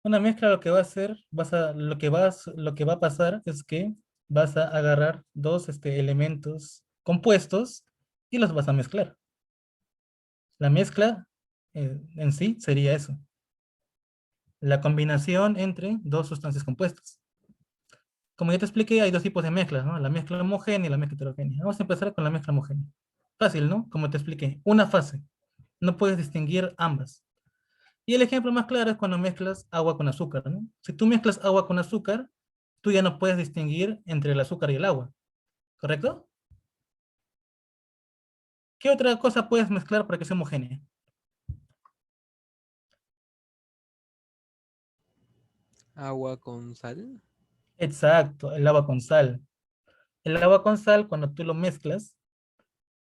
Una mezcla lo que va a hacer, lo que va a pasar es que vas a agarrar dos elementos compuestos y los vas a mezclar. La mezcla en sí sería eso, la combinación entre dos sustancias compuestas. Como ya te expliqué, hay dos tipos de mezclas, ¿no? La mezcla homogénea y la mezcla heterogénea. Vamos a empezar con la mezcla homogénea. Fácil, ¿no? Como te expliqué, una fase. No puedes distinguir ambas. Y el ejemplo más claro es cuando mezclas agua con azúcar, ¿no? Si tú mezclas agua con azúcar, tú ya no puedes distinguir entre el azúcar y el agua, ¿correcto? ¿Qué otra cosa puedes mezclar para que sea homogénea? Agua con sal. Exacto, el agua con sal. El agua con sal, cuando tú lo mezclas,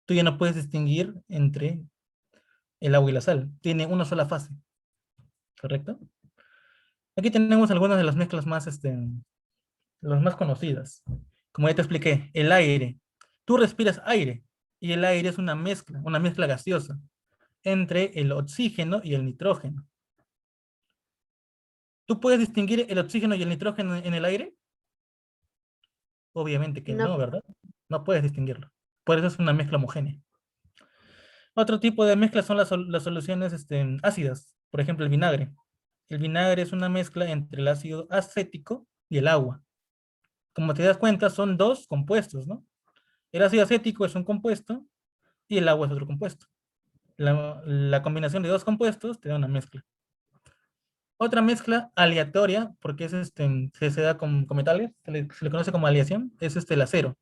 tú ya no puedes distinguir entre el agua y la sal. Tiene una sola fase, ¿correcto? Aquí tenemos algunas de las mezclas más, las más conocidas. Como ya te expliqué, el aire. Tú respiras aire y el aire es una mezcla gaseosa entre el oxígeno y el nitrógeno. ¿Tú puedes distinguir el oxígeno y el nitrógeno en el aire? Obviamente que No, no, ¿verdad? No puedes distinguirlo. Por eso es una mezcla homogénea. Otro tipo de mezcla son las soluciones ácidas. Por ejemplo, el vinagre. El vinagre es una mezcla entre el ácido acético y el agua. Como te das cuenta, son dos compuestos, ¿no? El ácido acético es un compuesto y el agua es otro compuesto. La combinación de dos compuestos te da una mezcla. Otra mezcla aleatoria, porque es se da con metales, se le conoce como aleación, es el acero.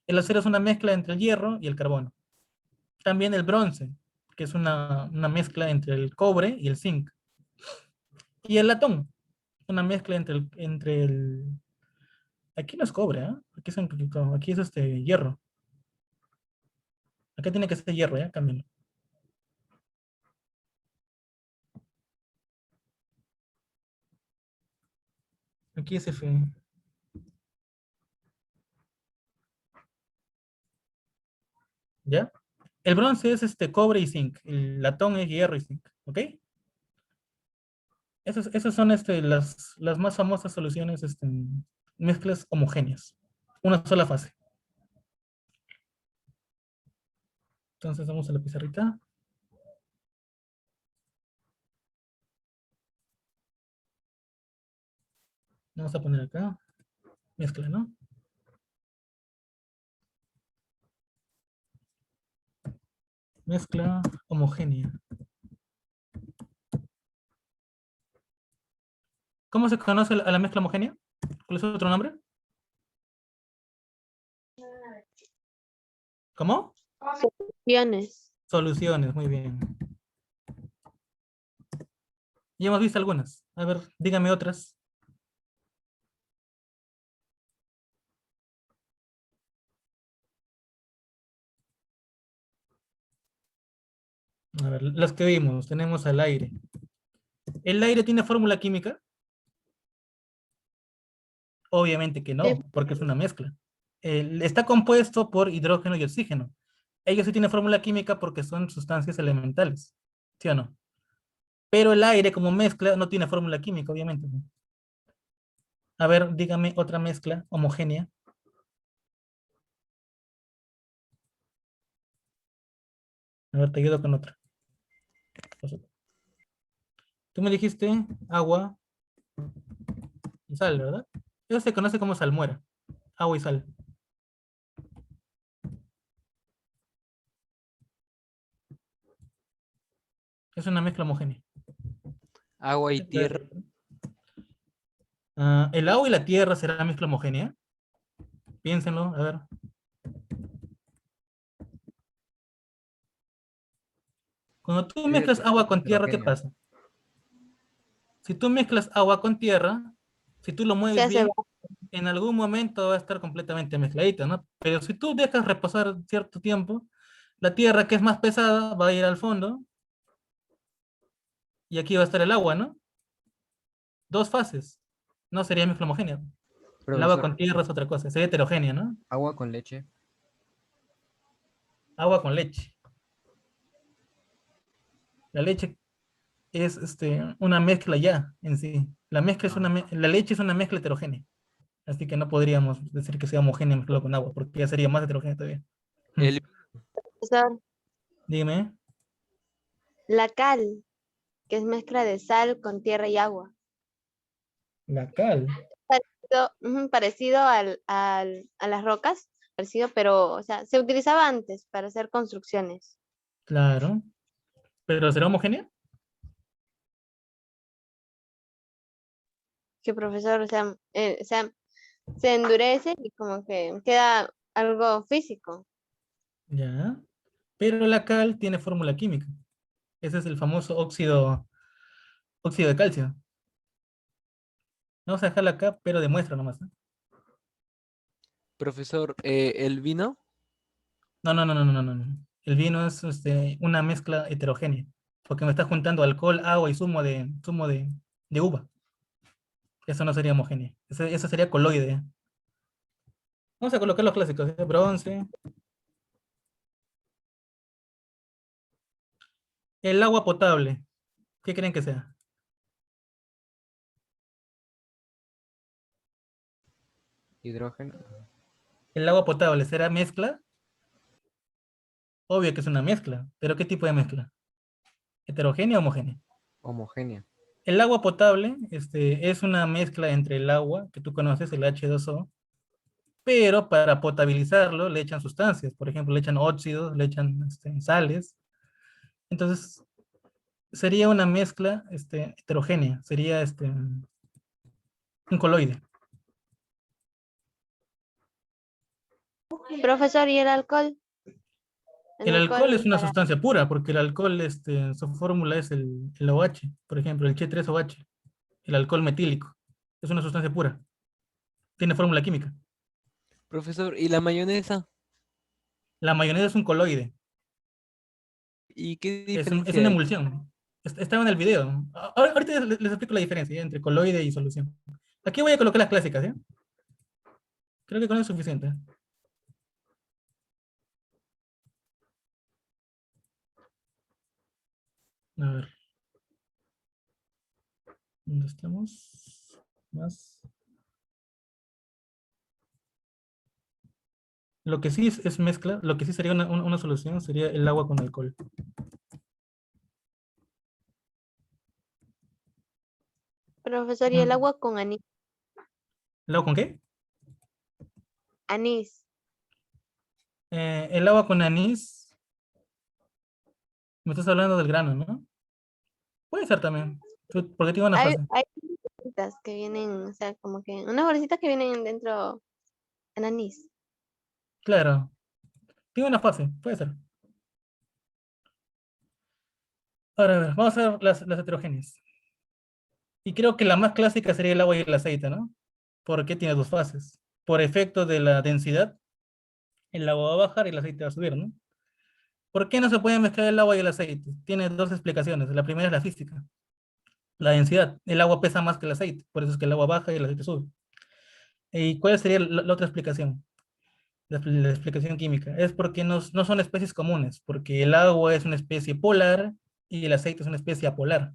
El acero es una mezcla entre el hierro y el carbono. También el bronce, que es una mezcla entre el cobre y el zinc. Y el latón, una mezcla aquí no es cobre, ¿eh? Aquí es hierro. Acá tiene que ser hierro, ¿ya? Cámbialo. Aquí es F. ¿Ya? El bronce es cobre y zinc. El latón es hierro y zinc. ¿Ok? Esas son las más famosas soluciones, mezclas homogéneas. Una sola fase. Entonces vamos a la pizarrita. Vamos a poner acá. Mezcla, ¿no? Mezcla homogénea. ¿Cómo se conoce a la mezcla homogénea? ¿Cuál es otro nombre? ¿Cómo? soluciones. Soluciones, muy bien. Ya hemos visto algunas. A ver, dígame otras. A ver, las que vimos. Tenemos al aire. ¿El aire tiene fórmula química? Obviamente que Eh, no, porque es una mezcla. Está compuesto por hidrógeno y oxígeno. Ellos sí tienen fórmula química porque son sustancias elementales. ¿Sí o no? Pero el aire como mezcla no tiene fórmula química, obviamente. A ver, dígame otra mezcla homogénea. A ver, te ayudo con otra. Tú me dijiste agua y sal, ¿verdad? Eso se conoce como salmuera. Agua y sal. Es una mezcla homogénea. Agua y ¿Qué puede tierra. decir? ¿El agua y la tierra será mezcla homogénea? Piénsenlo, a ver. Cuando tú Es mezclas agua con tierra, ¿qué heterogénea. pasa? Si tú mezclas agua con tierra, si tú lo Se mueves hace bien, en algún momento va a estar completamente mezcladita, ¿no? Pero si tú dejas reposar cierto tiempo, la tierra que es más pesada va a ir al fondo y aquí va a estar el agua, ¿no? Dos fases. No sería mezcla homogénea. El agua Profesor, con tierra es otra cosa, sería heterogénea, ¿no? agua con leche. Agua con leche. La leche es una mezcla ya en sí. La mezcla es la leche es una mezcla heterogénea. Así que no podríamos decir que sea homogénea mezclado con agua, porque ya sería más heterogénea todavía. El, Profesor, Dime. la cal, que es mezcla de sal con tierra y agua. La cal. Parecido a las rocas, parecido, pero, o sea, se utilizaba antes para hacer construcciones. Claro. ¿Pero será homogénea? Que profesor, o sea, se endurece y como que queda algo físico. Ya. Pero la cal tiene fórmula química. Ese es el famoso óxido de calcio. Vamos a dejarla acá, pero demuestra nomás, ¿eh? profesor, el vino. No, no, no, no, no, no, no. El vino es una mezcla heterogénea, porque me está juntando alcohol, agua y zumo de uva. Eso no sería homogéneo. Eso sería coloide. Vamos a colocar los clásicos, ¿eh? Bronce. El agua potable. ¿Qué creen que sea? Hidrógeno. El agua potable, ¿será mezcla? Obvio que es una mezcla, pero ¿qué tipo de mezcla? ¿Heterogénea o homogénea? Homogénea. El agua potable es una mezcla entre el agua que tú conoces, el H2O, pero para potabilizarlo le echan sustancias, por ejemplo, le echan óxidos, le echan sales. Entonces, sería una mezcla heterogénea, sería un coloide. Profesor, ¿y el alcohol? El El alcohol es alcohol una para... sustancia pura, porque el alcohol, su fórmula es el OH, por ejemplo, el H3OH, el alcohol metílico. Es una sustancia pura, tiene fórmula química. Profesor, ¿y la mayonesa? La mayonesa es un coloide, ¿Y qué es diferencia una hay? emulsión. Estaba en el video. Ahorita les explico la diferencia, ¿eh?, entre coloide y solución. Aquí voy a colocar las clásicas, ¿eh? Creo que con eso es suficiente. A ver, ¿dónde estamos? Más. Lo que sí es mezcla, lo que sí sería una solución sería el agua con alcohol. Profesor, ¿y el Mm, agua con anís? ¿El agua con qué? Anís. El agua con anís, me estás hablando del grano, ¿no? Puede ser también, porque tiene una fase. Hay bolsitas que vienen, o sea, como que unas bolsitas que vienen dentro en anís. Claro, tiene una fase, puede ser. Ahora, a ver, vamos a ver las heterogéneas. Y creo que la más clásica sería el agua y el aceite, ¿no? Porque tiene dos fases. Por efecto de la densidad, el agua va a bajar y el aceite va a subir, ¿no? ¿Por qué no se puede mezclar el agua y el aceite? Tiene dos explicaciones. La primera es la física, la densidad. El agua pesa más que el aceite, por eso es que el agua baja y el aceite sube. ¿Y cuál sería la otra explicación? La explicación química. Es porque no son especies comunes, porque el agua es una especie polar y el aceite es una especie apolar.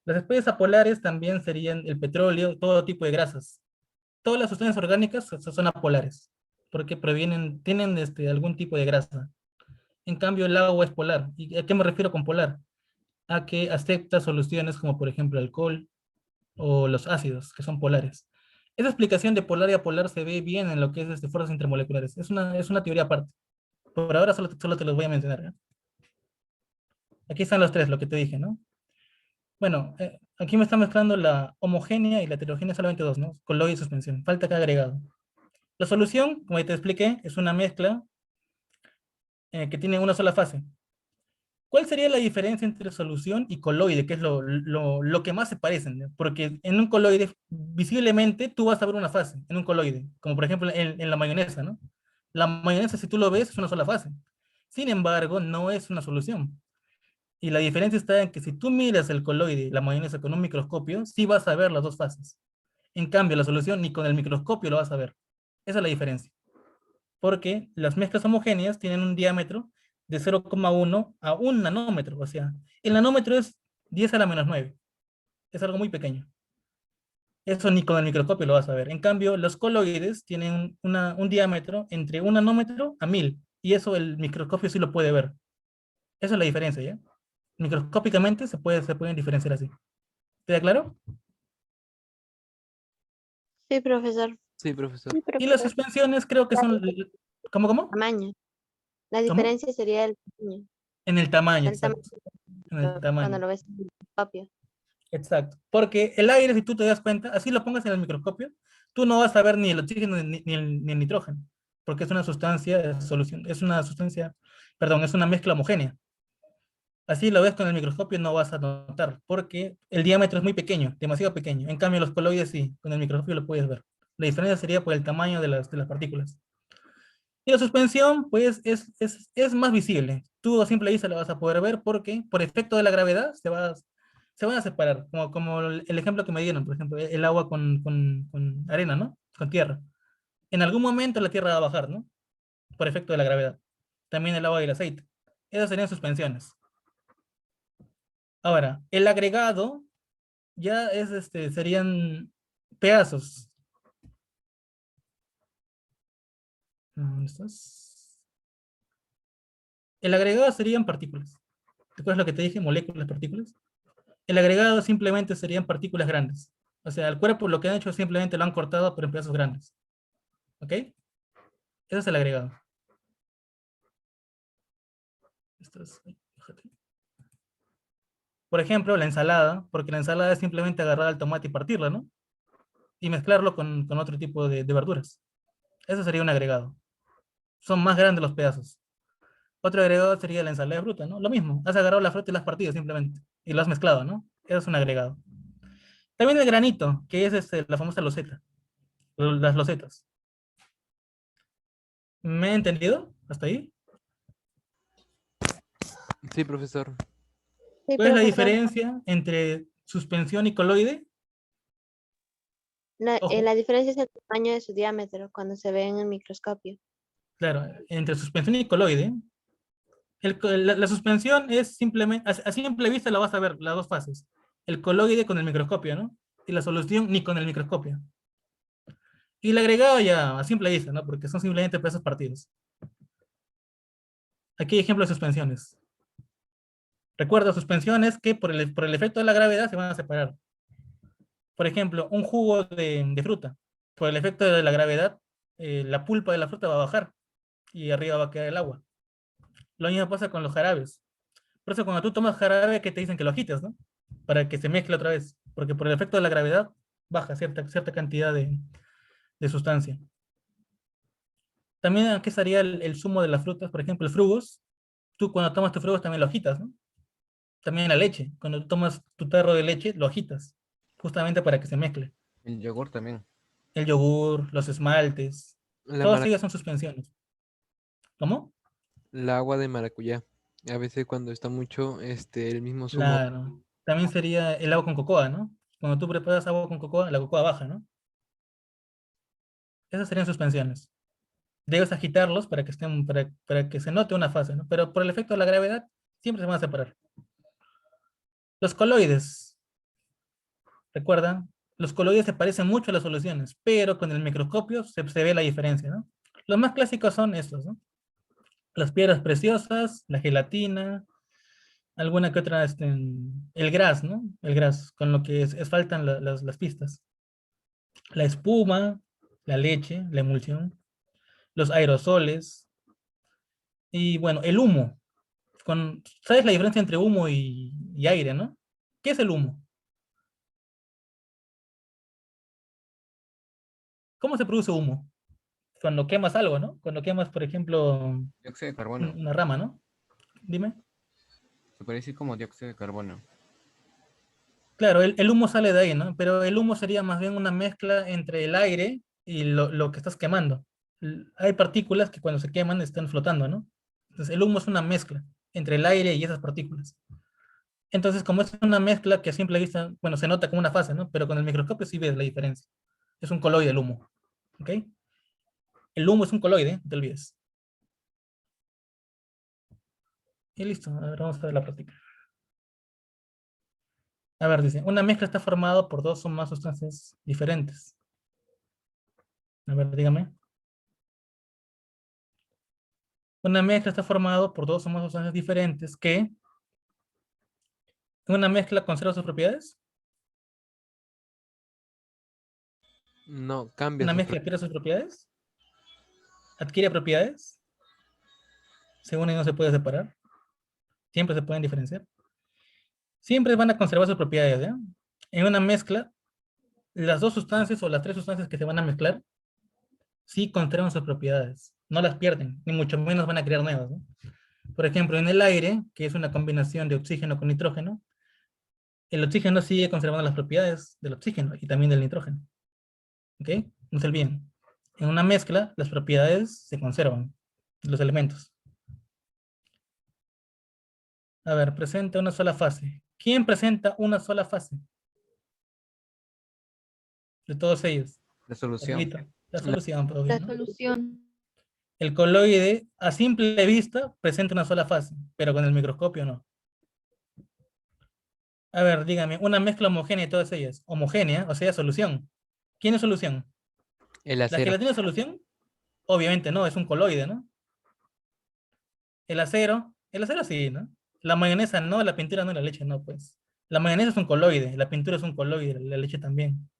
Las especies apolares también serían el petróleo, todo tipo de grasas. Todas las sustancias orgánicas son apolares, porque tienen algún tipo de grasa. En cambio, el agua es polar. ¿Y a qué me refiero con polar? A que acepta soluciones como por ejemplo el alcohol o los ácidos, que son polares. Esa explicación de polar y apolar se ve bien en lo que es fuerzas intermoleculares. Es una teoría aparte. Por ahora solo te los voy a mencionar, ¿eh? Aquí están los tres, lo que te dije, ¿no? Bueno, aquí me está mezclando la homogénea y la heterogénea, solamente dos, ¿no? Coloide y suspensión. Falta acá agregado. La solución, como ya te expliqué, es una mezcla que tiene una sola fase. ¿Cuál sería la diferencia entre solución y coloide? Que es lo que más se parecen, ¿no? Porque en un coloide, visiblemente, tú vas a ver una fase en un coloide, como por ejemplo en la mayonesa, ¿no? La mayonesa, si tú lo ves, es una sola fase. Sin embargo, no es una solución. Y la diferencia está en que si tú miras el coloide, la mayonesa con un microscopio, sí vas a ver las dos fases. En cambio, la solución ni con el microscopio lo vas a ver. Esa es la diferencia. Porque las mezclas homogéneas tienen un diámetro de 0,1 a 1 nanómetro. O sea, el nanómetro es 10 a la menos 9. Es algo muy pequeño. Eso ni con el microscopio lo vas a ver. En cambio, los coloides tienen un diámetro entre 1 nanómetro a 1000. Y eso el microscopio sí lo puede ver. Esa es la diferencia, ¿ya? Microscópicamente se pueden diferenciar así. ¿Queda claro? Sí, profesor. Sí, profesor. Sí, Y las profesor. suspensiones creo que La son... ¿Cómo? tamaño. La ¿Cómo? diferencia sería el tamaño. En el tamaño, El tamaño exacto. En el cuando tamaño. lo ves en el microscopio. Exacto. Porque el aire, si tú te das cuenta, así lo pongas en el microscopio, tú no vas a ver ni el oxígeno ni el nitrógeno, porque es una sustancia de solución, es una sustancia, perdón, es una mezcla homogénea. Así lo ves con el microscopio, no vas a notar, porque el diámetro es muy pequeño, demasiado pequeño. En cambio, los coloides sí, con el microscopio lo puedes ver. La diferencia sería por el tamaño de las partículas. Y la suspensión, pues, es más visible. Tú a simple vista la vas a poder ver porque, por efecto de la gravedad, se van a separar. Como el ejemplo que me dieron, por ejemplo, el agua con arena, ¿no? Con tierra. En algún momento la tierra va a bajar, ¿no? Por efecto de la gravedad. También el agua y el aceite. Esas serían suspensiones. Ahora, el agregado ya serían pedazos. ¿Dónde estás? El agregado serían partículas. ¿Te acuerdas lo que te dije? Moléculas, partículas. El agregado simplemente serían partículas grandes. O sea, el cuerpo lo que han hecho simplemente lo han cortado, pero en pedazos grandes. ¿Ok? Ese es el agregado. Por ejemplo, la ensalada, porque la ensalada es simplemente agarrar el tomate y partirla, ¿no? Y mezclarlo con otro tipo de verduras. Eso sería un agregado. Son más grandes los pedazos. Otro agregado sería la ensalada de fruta, ¿no? Lo mismo. Has agarrado la fruta y la has partido simplemente. Y lo has mezclado, ¿no? Eso es un agregado. También el granito, que es la famosa loseta. Las losetas. ¿Me he entendido? ¿Hasta ahí? Sí, profesor. Sí, ¿Cuál es la profesor. diferencia entre suspensión y coloide? Ojo, La diferencia es el tamaño de su diámetro cuando se ve en el microscopio. claro, entre suspensión y coloide, la suspensión es simplemente, a simple vista la vas a ver, las dos fases. El coloide con el microscopio, ¿no? Y la solución ni con el microscopio. Y el agregado ya a simple vista, ¿no? Porque son simplemente pedazos partidos. Aquí hay ejemplos de suspensiones. Recuerda, suspensiones que por el efecto de la gravedad se van a separar. Por ejemplo, un jugo de fruta. Por el efecto de la gravedad, la pulpa de la fruta va a bajar y arriba va a quedar el agua. Lo mismo pasa con los jarabes. Por eso cuando tú tomas jarabe, que te dicen que lo agites, ¿no? Para que se mezcle otra vez. Porque por el efecto de la gravedad baja cierta cantidad de sustancia. También aquí estaría el zumo de las frutas, por ejemplo, el frugos. Tú cuando tomas tu frugos también lo agitas, ¿no? También la leche. Cuando tú tomas tu tarro de leche, lo agitas. Justamente para que se mezcle. El yogur también. El yogur, los esmaltes. La, Todos mara- ellos son suspensiones. ¿Cómo? la agua de maracuyá. A veces cuando está mucho, el mismo zumo. Claro. También sería el agua con cocoa, ¿no? Cuando tú preparas agua con cocoa, la cocoa baja, ¿no? Esas serían suspensiones. Debes agitarlos para que se note una fase, ¿no? Pero por el efecto de la gravedad, siempre se van a separar. Los coloides, recuerdan, los coloides se parecen mucho a las soluciones, pero con el microscopio se ve la diferencia, ¿no? Los más clásicos son estos, ¿no? Las piedras preciosas, la gelatina, alguna que otra, el gras, ¿no? El gras, con lo que faltan las pistas. La espuma, la leche, la emulsión, los aerosoles y, bueno, el humo. ¿Sabes la diferencia entre humo y aire, no? ¿Qué es el humo? ¿Cómo se produce humo? Cuando quemas algo, ¿no? Cuando quemas, por ejemplo, Dióxido de carbono. una rama, ¿no? Dime. Se puede decir como dióxido de carbono. Claro, el humo sale de ahí, ¿no? Pero el humo sería más bien una mezcla entre el aire y lo que estás quemando. Hay partículas que cuando se queman están flotando, ¿no? Entonces el humo es una mezcla entre el aire y esas partículas. Entonces, como es una mezcla que a simple vista, bueno, se nota como una fase, ¿no? Pero con el microscopio sí ves la diferencia. Es un coloide el humo, ¿ok? El humo es un coloide, no te olvides. Y listo, a ver, vamos a ver la práctica. A ver, dice, una mezcla está formada por dos o más sustancias diferentes. A ver, dígame. Una mezcla está formada por dos o más sustancias diferentes que una mezcla conserva sus propiedades. No, cambia Una sus mezcla pierde sus propiedades. Adquiere propiedades. Según ellos no se puede separar. Siempre se pueden diferenciar. Siempre van a conservar sus propiedades, ¿ya? En una mezcla, las dos sustancias o las tres sustancias que se van a mezclar, sí conservan sus propiedades. No las pierden, ni mucho menos van a crear nuevas, ¿no? Por ejemplo, en el aire, que es una combinación de oxígeno con nitrógeno, el oxígeno sigue conservando las propiedades del oxígeno y también del nitrógeno. ¿Ok? No se olviden. En una mezcla, las propiedades se conservan, los elementos. A ver, presenta una sola fase. ¿Quién presenta una sola fase? De todos ellos. La solución. Facilito. La La- solución, pues, obvio, La ¿no? solución. El coloide, a simple vista, presenta una sola fase, pero con el microscopio no. A ver, dígame, una mezcla homogénea de todas ellas. Homogénea, o sea, solución. ¿Quién es solución? el ¿La acero. gelatina es solución? Obviamente no, es un coloide, ¿no? El acero sí, ¿no? La mayonesa no, la pintura no, la leche no, pues. La mayonesa es un coloide, la pintura es un coloide, la leche también.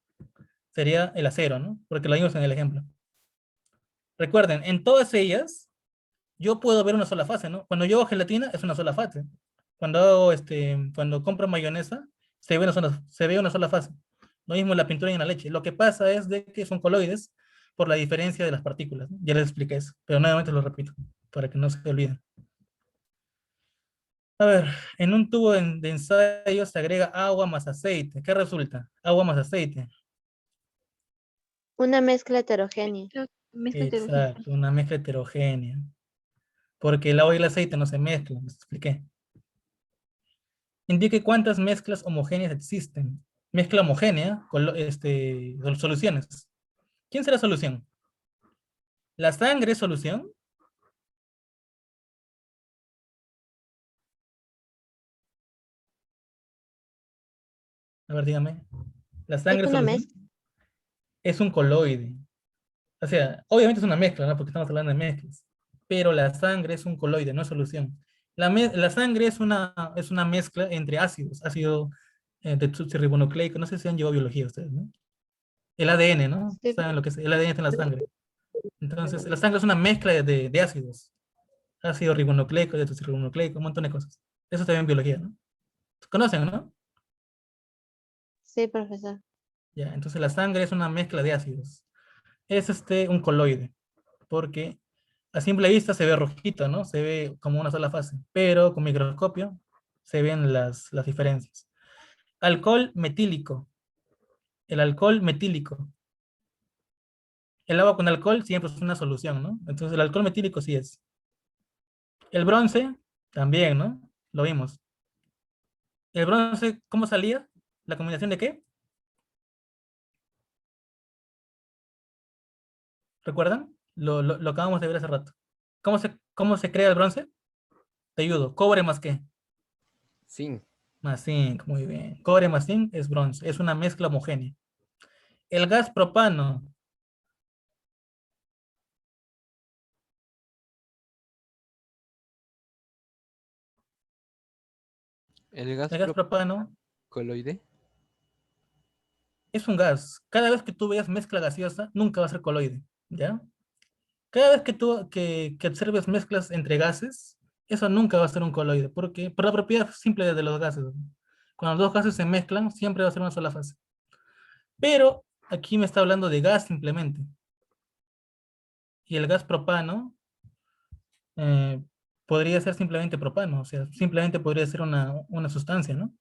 Sería el acero, ¿no? Porque lo vimos en el ejemplo. Recuerden, en todas ellas, yo puedo ver una sola fase, ¿no? Cuando yo hago gelatina, es una sola fase. Cuando compro mayonesa, se ve una sola fase. Lo mismo en la pintura y en la leche. Lo que pasa es de que son coloides por la diferencia de las partículas, ¿no? Ya les expliqué eso, pero nuevamente lo repito, para que no se olviden. A ver, en un tubo de ensayo se agrega agua más aceite. ¿Qué resulta? Agua más aceite. Una mezcla heterogénea. Mezcla heterogénea. Exacto, una mezcla heterogénea. Porque el agua y el aceite no se mezclan, les expliqué. Indique cuántas mezclas homogéneas existen. Mezcla homogénea, soluciones. ¿Quién será solución? ¿La sangre es solución? A ver, dígame. ¿La Es sangre es una solución? mezcla. Es un coloide. O sea, obviamente es una mezcla, ¿no? Porque estamos hablando de mezclas. Pero la sangre es un coloide, no es solución. La sangre es una mezcla entre ácidos, ácido desoxirribonucleico. No sé si han llevado biología ustedes, ¿no? El ADN, ¿no? Sí. ¿Saben lo que es? El ADN está en la sangre. Entonces, la sangre es una mezcla de ácidos. Ácido ribonucleico, desoxirribonucleico, un montón de cosas. Eso está bien en biología, ¿no? ¿Conocen, no? Sí, profesor. Ya, entonces la sangre es una mezcla de ácidos. Es un coloide, porque a simple vista se ve rojito, ¿no? Se ve como una sola fase, pero con microscopio se ven las diferencias. Alcohol metílico. El alcohol metílico. El agua con alcohol siempre es una solución, ¿no? Entonces el alcohol metílico sí es. El bronce también, ¿no? Lo vimos. El bronce, ¿cómo salía? ¿La combinación de qué? ¿Recuerdan? Lo acabamos de ver hace rato. Cómo se crea el bronce? Te ayudo. Cobre más qué. Zinc. Más zinc, muy bien. Cobre más zinc es bronce. Es una mezcla homogénea. El gas propano. El gas El gas propano coloide. es un gas. Cada vez que tú veas mezcla gaseosa, nunca va a ser coloide. ¿Ya? Cada vez que que observes mezclas entre gases, eso nunca va a ser un coloide. Porque por la propiedad simple de los gases. Cuando los dos gases se mezclan, siempre va a ser una sola fase. Pero aquí me está hablando de gas simplemente. Y el gas propano eh, podría ser simplemente propano, o sea, simplemente podría ser una sustancia, ¿no?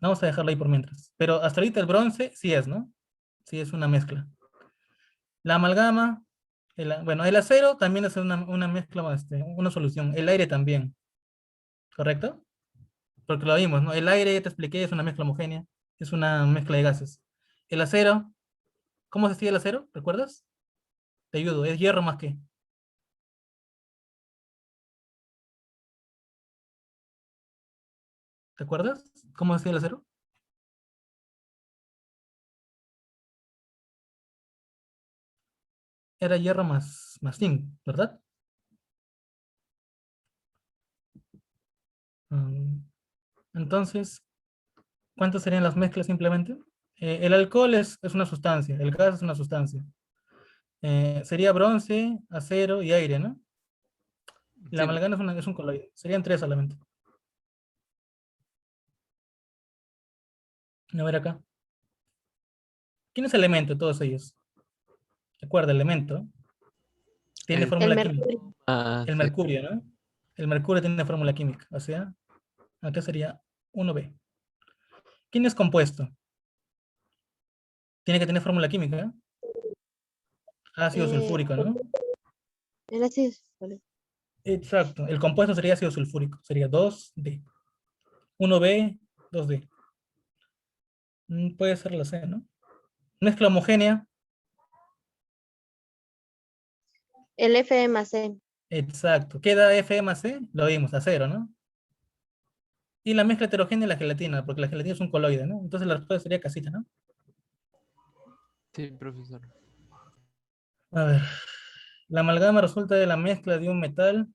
Vamos a dejarlo ahí por mientras. Pero hasta ahorita el bronce sí es, ¿no? Sí es una mezcla. La amalgama, bueno, el acero también es una mezcla, una solución. El aire también, ¿correcto? Porque lo vimos, ¿no? El aire, ya te expliqué, es una mezcla homogénea, es una mezcla de gases. El acero, ¿cómo se hacía el acero? ¿Recuerdas? Te ayudo, es hierro más que. ¿Te acuerdas? ¿Cómo hacía el acero? Era hierro más zinc, ¿verdad? Mm, Entonces, ¿cuántas serían las mezclas simplemente? El alcohol es una sustancia, el gas es una sustancia. Sería bronce, acero y aire, ¿no? La Sí, amalgama es un coloide. Serían tres solamente. A ver acá. ¿Quién es elemento de todos ellos? Recuerda, elemento tiene el, El fórmula química. mercurio. El sí, mercurio, ¿no? El mercurio tiene fórmula química. O sea, acá sería 1B. ¿Quién es compuesto? Tiene que tener fórmula química, ¿eh? Ácido Eh, sulfúrico, ¿no? el ácido sulfúrico. Exacto. El compuesto sería ácido sulfúrico. Sería 2D. 1B, 2D. Puede ser la C, ¿no? Mezcla homogénea. El FMC. Exacto. ¿Qué da Fe más C? Lo vimos, a cero, ¿no? Y la mezcla heterogénea y la gelatina, porque la gelatina es un coloide, ¿no? Entonces la respuesta sería casita, ¿no? sí, profesor. A ver. La amalgama resulta de la mezcla de un metal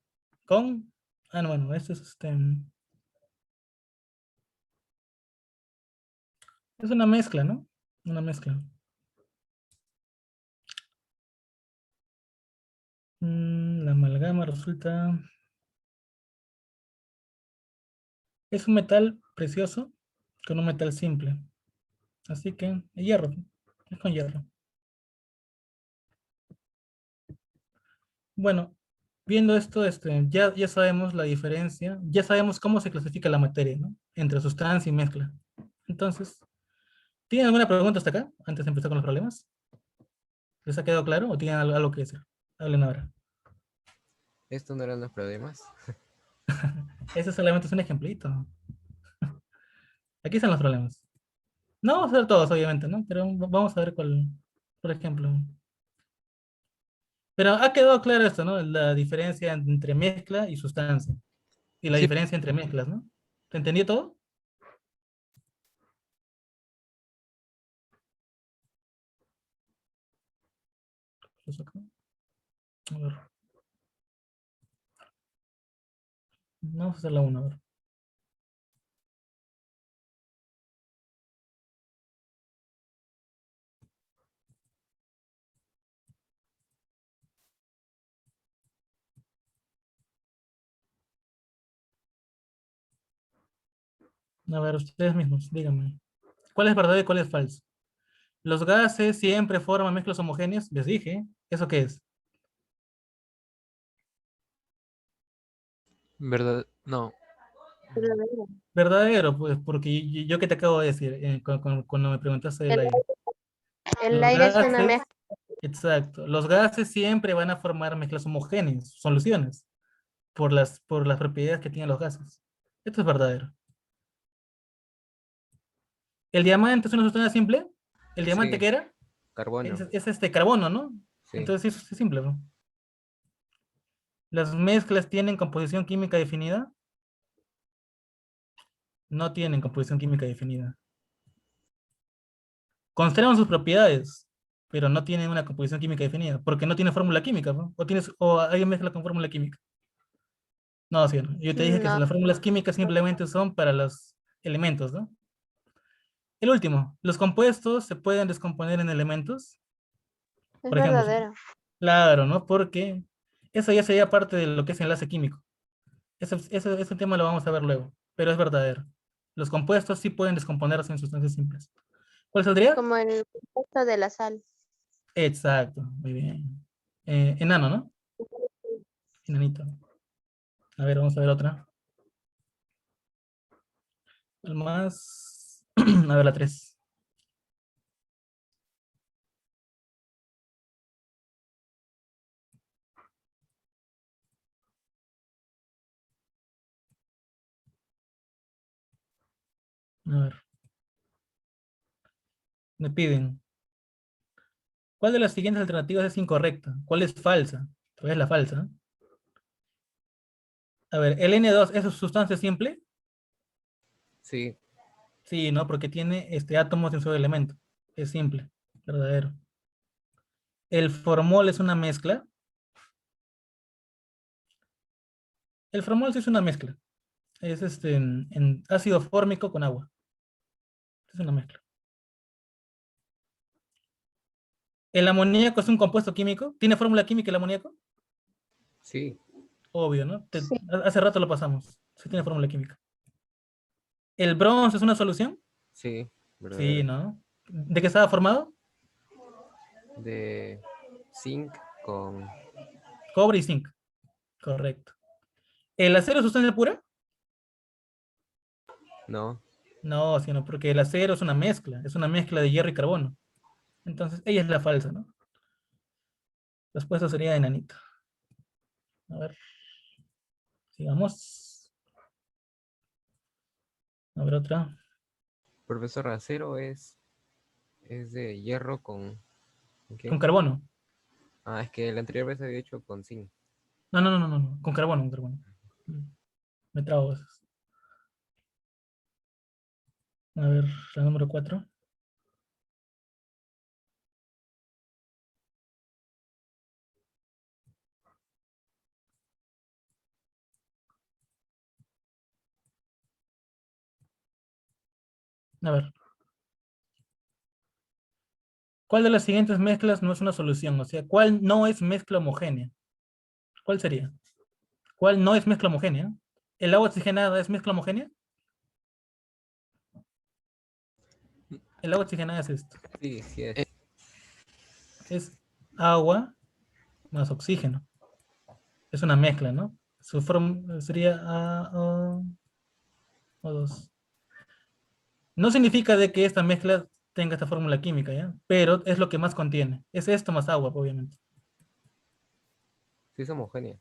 con... Ah, no, bueno, esto es es una mezcla, ¿no? Una mezcla. La amalgama resulta... Es un metal precioso con un metal simple. Así que, hierro. Es con hierro. Bueno, viendo esto, ya sabemos la diferencia, ya sabemos cómo se clasifica la materia, ¿no? Entre sustancia y mezcla. Entonces, ¿tienen alguna pregunta hasta acá? Antes de empezar con los problemas. ¿Les ha quedado claro o tienen algo que decir? Hablen ahora. Estos no eran los problemas. Ese solamente es un ejemplito. Aquí están los problemas. No vamos a ver todos, obviamente, ¿no? Pero vamos a ver cuál, por ejemplo. Pero ha quedado claro esto, ¿no? La diferencia entre mezcla y sustancia. Y la Sí, diferencia entre mezclas, ¿no? ¿Te entendió todo? Pues acá. A ver. Vamos a hacer la una, a ver. A ver, ustedes mismos, díganme. ¿Cuál es verdadero y cuál es falso? Los gases siempre forman mezclas homogéneas. Les dije. ¿Eso qué es? ¿verdad? No, Verdadero. Verdadero, pues, porque yo que te acabo de decir cuando me preguntaste del El, aire. el Los aire es una gases, mezcla. exacto. Los gases siempre van a formar mezclas homogéneas, soluciones, por las propiedades que tienen los gases. Esto es verdadero. ¿El diamante es una sustancia simple? ¿El diamante Sí, qué era? Es, carbono. es este carbono, ¿no? Sí. Entonces sí es simple, ¿no? ¿Las mezclas tienen composición química definida? No tienen composición química definida. Conservan sus propiedades, pero no tienen una composición química definida, porque no tiene fórmula química, ¿no? O hay mezcla con fórmula química. No, sí, no. Yo te dije que No, las fórmulas químicas simplemente son para los elementos, ¿no? El último, ¿los compuestos se pueden descomponer en elementos? es Por ejemplo, verdadero. claro, ¿no? Porque eso ya sería parte de lo que es enlace químico. Ese tema lo vamos a ver luego, pero es verdadero. Los compuestos sí pueden descomponerse en sustancias simples. ¿Cuál saldría? Como el compuesto de la sal. Exacto, muy bien. Enano, ¿no? Enanito. A ver, vamos a ver otra. ¿Cuál más? A ver, la 3. A ver, me piden. ¿Cuál de las siguientes alternativas es incorrecta? ¿Cuál es falsa? ¿Cuál es la falsa? A ver, ¿el N2 es sustancia simple? Sí, Sí, ¿no? Porque tiene átomos en su elemento. Es simple, verdadero. El formol es una mezcla. El formol sí es una mezcla. Es en ácido fórmico con agua. Es una mezcla. ¿El amoníaco es un compuesto químico? ¿Tiene fórmula química el amoníaco? sí, Obvio, ¿no? Sí. Hace rato lo pasamos. Sí tiene fórmula química. ¿El bronce es una solución? sí, Sí, verdadero. ¿no? ¿De qué estaba formado? De zinc con... Cobre y zinc. Correcto. ¿El acero es sustancia pura? No, No, sino porque el acero es una mezcla. Es una mezcla de hierro y carbono. Entonces, ella es la falsa, ¿no? La respuesta sería enanito. A ver, sigamos. A ver otra. profesor, acero es de hierro ¿con Con qué? carbono. Ah, es que la anterior vez había hecho con zinc. No, no, no, no, no, no. Con carbono, con carbono. Me trago a veces. A ver, la número 4. A ver. ¿Cuál de las siguientes mezclas no es una solución? O sea, ¿cuál no es mezcla homogénea? ¿Cuál sería? ¿Cuál no es mezcla homogénea? ¿El agua oxigenada es mezcla homogénea? El agua oxigenada es esto. Sí, sí Eh, es. Es agua más oxígeno. Es una mezcla, ¿no? Su forma sería O2. No significa de que esta mezcla tenga esta fórmula química, ¿ya? Pero es lo que más contiene. Es esto más agua, obviamente. Sí es homogénea.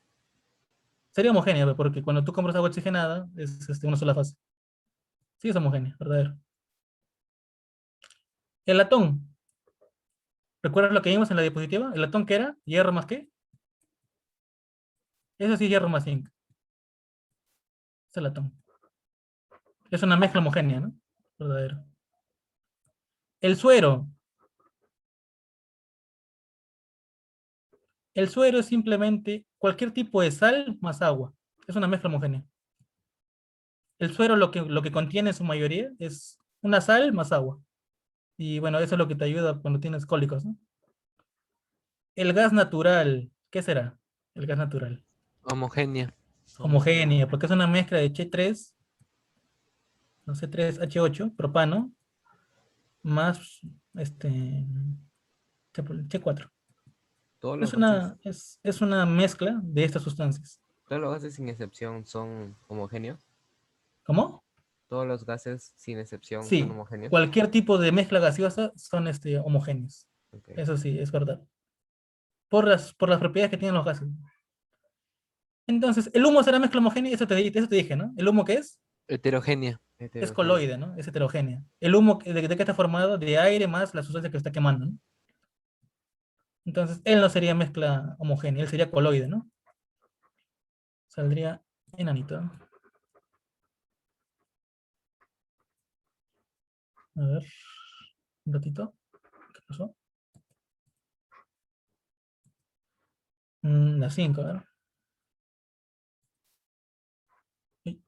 Sería homogénea, porque cuando tú compras agua oxigenada, es una sola fase. Sí es homogénea, verdadero. El latón. ¿Recuerdas lo que vimos en la diapositiva? ¿El latón qué era? ¿Hierro más qué? Eso sí es hierro más zinc. Es el latón. Es una mezcla homogénea, ¿no? Verdadero. El suero. El suero es simplemente cualquier tipo de sal más agua. Es una mezcla homogénea. El suero lo que contiene en su mayoría es una sal más agua. Y bueno, eso es lo que te ayuda cuando tienes cólicos, ¿no? El gas natural, ¿qué será? El gas natural. homogénea. Homogénea, porque es una mezcla de C3, no C3H8, propano, más C4. Todos los Es gases, una, es una mezcla de estas sustancias. todos los gases sin excepción son homogéneos. ¿Cómo? Todos los gases sin excepción son Sí, homogéneos. cualquier tipo de mezcla gaseosa son homogéneos. Ok. Eso sí, es verdad. Por las propiedades que tienen los gases. Entonces, ¿el humo será mezcla homogénea? Eso te dije, ¿no? ¿El humo qué es? Heterogénea. Es Heterogéneo. coloide, ¿no? Es heterogénea. ¿El humo de qué está formado? De aire más la sustancia que está quemando, ¿no? Entonces, él no sería mezcla homogénea, él sería coloide, ¿no? Saldría enanito. A ver, un ratito. ¿Qué pasó? La 5, a ver. Uy.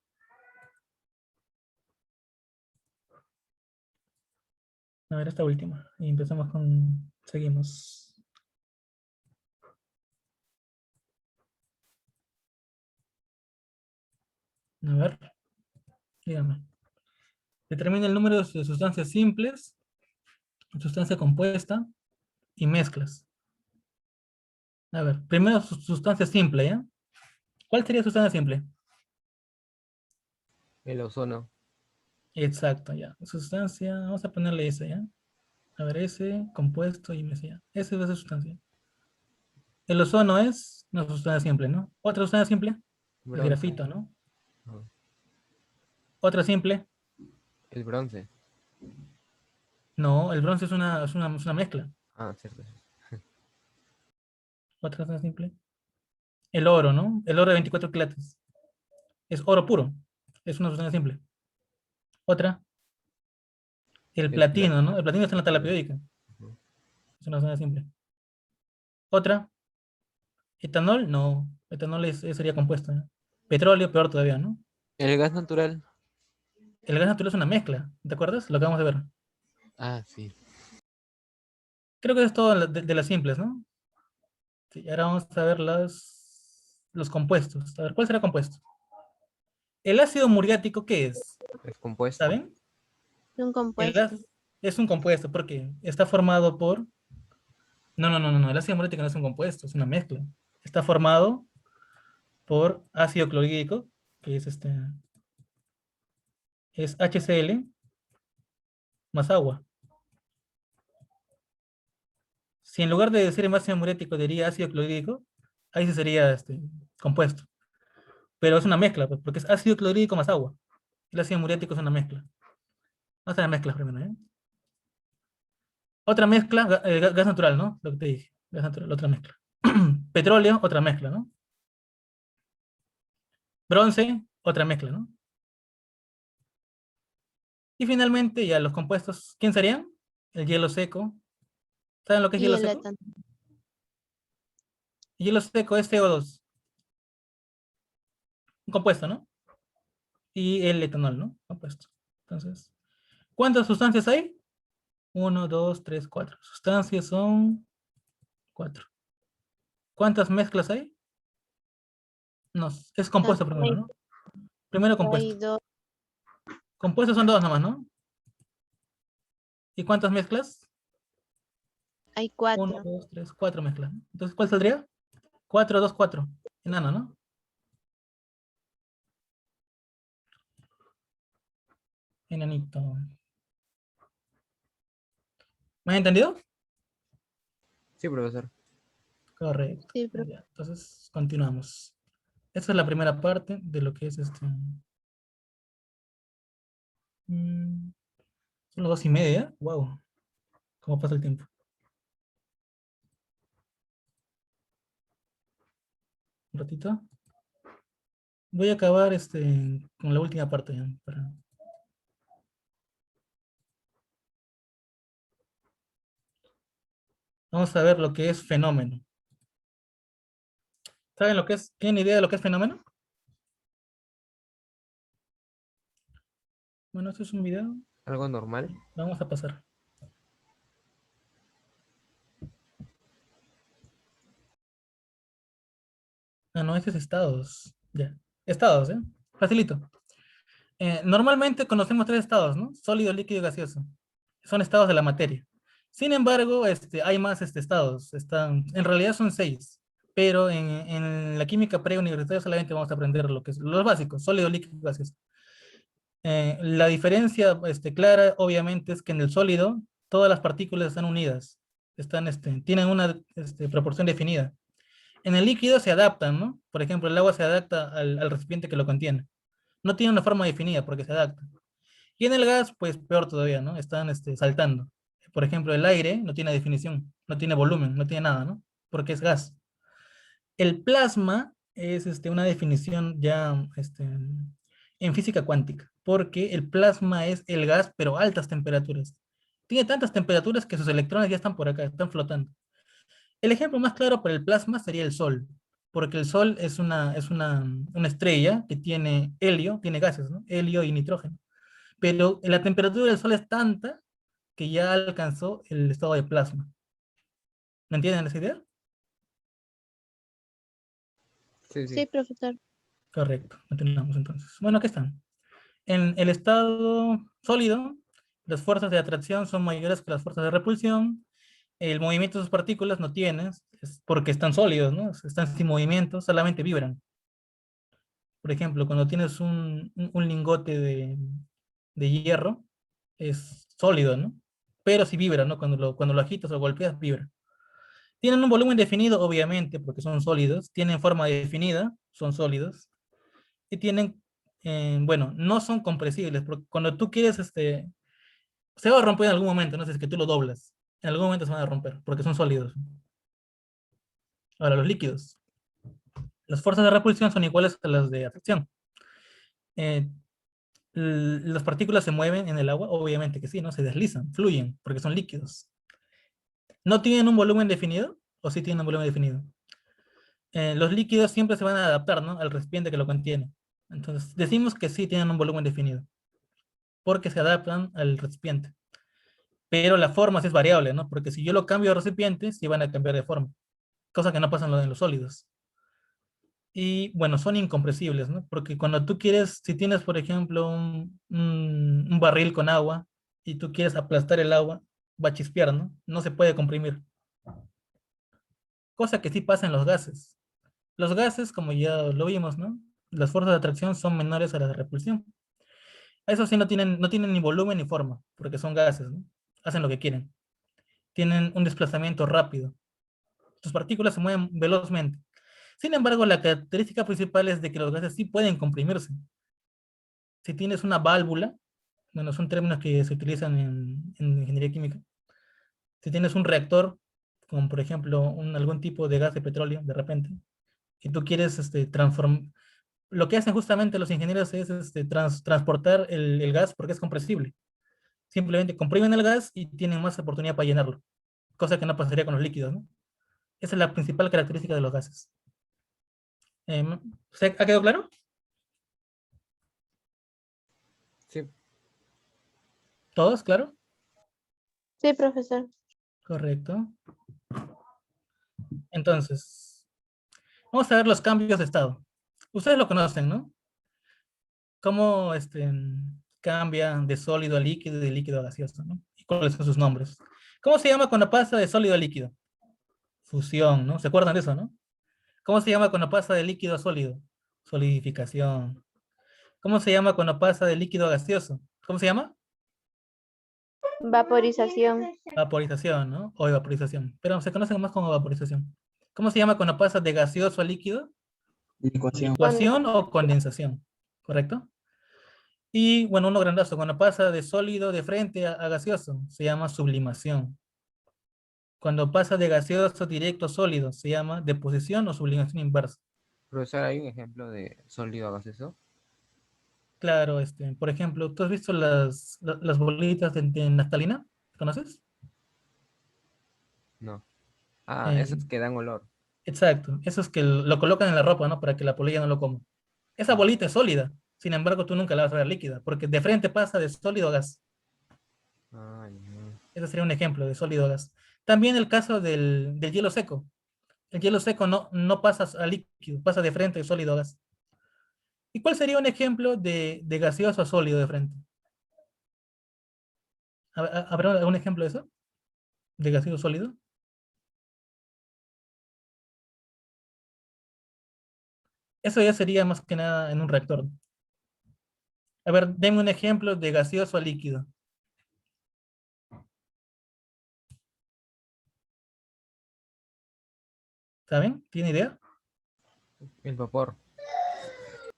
A ver, esta última. Y empezamos con... Seguimos. A ver, dígame. Determina el número de sustancias simples, sustancia compuesta y mezclas. A ver, primero sustancia simple, ¿ya? ¿Cuál sería sustancia simple? El ozono. Exacto, ya. Sustancia, vamos a ponerle ese, ¿ya? A ver, ese, compuesto y mesía. Ese es la sustancia. El ozono es una sustancia simple, ¿no? Otra sustancia simple, el Bronce. grafito, ¿no? Ah, Otra simple, el bronce. no, el bronce es una mezcla. Ah, cierto. Otra sustancia simple, el oro, ¿no? El oro de 24 quilates. Es oro puro, es una sustancia simple. Otra. El El platino, ¿no? El platino está en la tabla periódica. Ujú. Es una zona simple. Otra. Etanol, no. Etanol sería compuesto, ¿no? Petróleo, peor todavía, ¿no? El gas natural. El gas natural es una mezcla, ¿te acuerdas? Lo acabamos de ver. Ah, sí. Creo que es todo de las simples, ¿no? Sí, ahora vamos a ver los compuestos. A ver, ¿cuál será compuesto? ¿El ácido muriático qué es? Es compuesto. ¿Saben? Es un El compuesto. es un compuesto porque está formado por... No, no, no, no, no. El ácido muriático no es un compuesto, es una mezcla. Está formado por ácido clorhídrico, que es HCl más agua. Si en lugar de decir ácido muriático diría ácido clorhídrico, ahí sí sería compuesto. Pero es una mezcla, pues, porque es ácido clorhídrico más agua. El ácido muriático es una mezcla. Vamos a ver mezclas primero, ¿eh? Otra mezcla, gas natural, ¿no? Lo que te dije. Gas natural, otra mezcla. Petróleo, otra mezcla, ¿no? Bronce, otra mezcla, ¿no? Y finalmente, ya los compuestos, ¿quién serían? El hielo seco. ¿Saben lo que es Y hielo el seco? etanol. El hielo seco es CO2, un compuesto, ¿no? Y el etanol, ¿no? Compuesto. Entonces, ¿cuántas sustancias hay? Uno, dos, tres, cuatro. Sustancias son cuatro. ¿Cuántas mezclas hay? No, es compuesto primero, Hay, ¿no? Primero hay compuesto. dos, Compuestos son dos nomás, ¿no? ¿Y cuántas mezclas? hay Uno, cuatro. dos, tres, cuatro mezclas, ¿no? Entonces, ¿cuál saldría? Cuatro, dos, cuatro. Enano, ¿no? Enanito. ¿Me has entendido? Sí, profesor. Correcto. Sí, Ya, entonces, continuamos. Esta es la primera parte de lo que es mm, son las 2:30. Wow. ¿Cómo pasa el tiempo? Un ratito. Voy a acabar con la última parte ya, vamos a ver lo que es fenómeno. ¿Saben lo que es? ¿Tienen idea de lo que es fenómeno? Bueno, este es un video. Algo normal. Vamos a pasar. Ah, no, este es estados. Ya. Estados, ¿eh? Facilito. Normalmente conocemos tres estados, ¿no? Sólido, líquido y gaseoso. Son estados de la materia. Sin embargo, hay más estados. En realidad son seis. Pero en la química preuniversitaria solamente vamos a aprender lo que es los básicos, sólido, líquido y gaseoso. La diferencia clara, obviamente, es que en el sólido todas las partículas están unidas. Tienen una proporción definida. En el líquido se adaptan, ¿no? Por ejemplo, el agua se adapta al recipiente que lo contiene. No tiene una forma definida porque se adapta. Y en el gas, pues peor todavía, ¿no? Están saltando. Por ejemplo, el aire no tiene definición, no tiene volumen, no tiene nada, ¿no? Porque es gas. El plasma es una definición ya en física cuántica, porque el plasma es el gas, pero a altas temperaturas. Tiene tantas temperaturas que sus electrones ya están por acá, están flotando. El ejemplo más claro para el plasma sería el Sol, porque el Sol es una estrella que tiene helio, tiene gases, ¿no? Helio y nitrógeno. Pero la temperatura del Sol es tanta que ya alcanzó el estado de plasma. ¿Me entienden esa idea? Sí, sí, sí. profesor. Correcto, continuamos entonces. Bueno, aquí están. En el estado sólido, las fuerzas de atracción son mayores que las fuerzas de repulsión. El movimiento de sus partículas no tienes, es porque están sólidos, ¿no? Están sin movimiento, solamente vibran. Por ejemplo, cuando tienes un lingote de hierro, es sólido, ¿no? Pero sí vibra, ¿no? Cuando lo agitas o golpeas, vibra. Tienen un volumen definido, obviamente, porque son sólidos. Tienen forma definida, son sólidos. Y tienen, bueno, no son compresibles, porque cuando tú quieres, se va a romper en algún momento, no sé, es que tú lo doblas. En algún momento se van a romper, porque son sólidos. Ahora, los líquidos. Las fuerzas de repulsión son iguales a las de atracción. Eh, ¿Las partículas se mueven en el agua? Obviamente que sí, ¿no? Se deslizan, fluyen, porque son líquidos. ¿No tienen un volumen definido? ¿O sí tienen un volumen definido? Los líquidos siempre se van a adaptar, ¿no? Al recipiente que lo contiene. Entonces, decimos que sí tienen un volumen definido, porque se adaptan al recipiente. Pero la forma sí es variable, ¿no? Porque si yo lo cambio de recipiente, sí van a cambiar de forma, cosa que no pasa en los sólidos. Y bueno, son incompresibles, ¿no? Porque cuando tú quieres, si tienes, por ejemplo, un barril con agua y tú quieres aplastar el agua, va a chispear, ¿no? No se puede comprimir. Cosa que sí pasa en los gases. Los gases, como ya lo vimos, ¿no? Las fuerzas de atracción son menores a las de repulsión. Eso sí no tienen ni volumen ni forma, porque son gases, ¿no? Hacen lo que quieren. Tienen un desplazamiento rápido. Sus partículas se mueven velozmente. Sin embargo, la característica principal es de que los gases sí pueden comprimirse. Si tienes una válvula, bueno, son términos que se utilizan en ingeniería química. Si tienes un reactor, como por ejemplo algún tipo de gas de petróleo, de repente, y tú quieres transformar, lo que hacen justamente los ingenieros es transportar el gas porque es compresible. Simplemente comprimen el gas y tienen más oportunidad para llenarlo, cosa que no pasaría con los líquidos, ¿no? Esa es la principal característica de los gases. ¿Ha quedado claro? Sí. ¿Todos, claro? Sí, profesor. Correcto. Entonces, vamos a ver los cambios de estado. Ustedes lo conocen, ¿no? Cómo cambia de sólido a líquido y de líquido a gaseoso, ¿no? ¿Y cuáles son sus nombres? ¿Cómo se llama cuando pasa de sólido a líquido? Fusión, ¿no? ¿Se acuerdan de eso, no? ¿Cómo se llama cuando pasa de líquido a sólido? Solidificación. ¿Cómo se llama cuando pasa de líquido a gaseoso? ¿Cómo se llama? Vaporización. Vaporización, ¿no? O evaporización. Pero se conocen más como vaporización. ¿Cómo se llama cuando pasa de gaseoso a líquido? Licuación. Licuación o condensación, ¿correcto? Y bueno, uno grandazo, cuando pasa de sólido de frente a gaseoso, se llama sublimación. Cuando pasa de gaseoso directo a sólido, se llama deposición o sublimación inversa. Profesor, ¿hay un ejemplo de sólido a gaseoso? Claro, por ejemplo, ¿tú has visto las bolitas de naftalina? ¿Conoces? No. Ah, Eh, esos que dan olor. exacto, eso es que lo colocan en la ropa, ¿no? Para que la polilla no lo coma. Esa bolita es sólida, sin embargo, tú nunca la vas a ver líquida, porque de frente pasa de sólido a gas. Ay, no. Ese sería un ejemplo de sólido a gas. También el caso del hielo seco. El hielo seco no pasa a líquido, pasa de frente de sólido a gas. ¿Y cuál sería un ejemplo de gaseoso a sólido de frente? ¿Habrá algún ejemplo de eso? ¿De gaseoso sólido? Eso ya sería más que nada en un reactor. A ver, denme un ejemplo de gaseoso a líquido. ¿Saben? ¿Tiene idea? El vapor.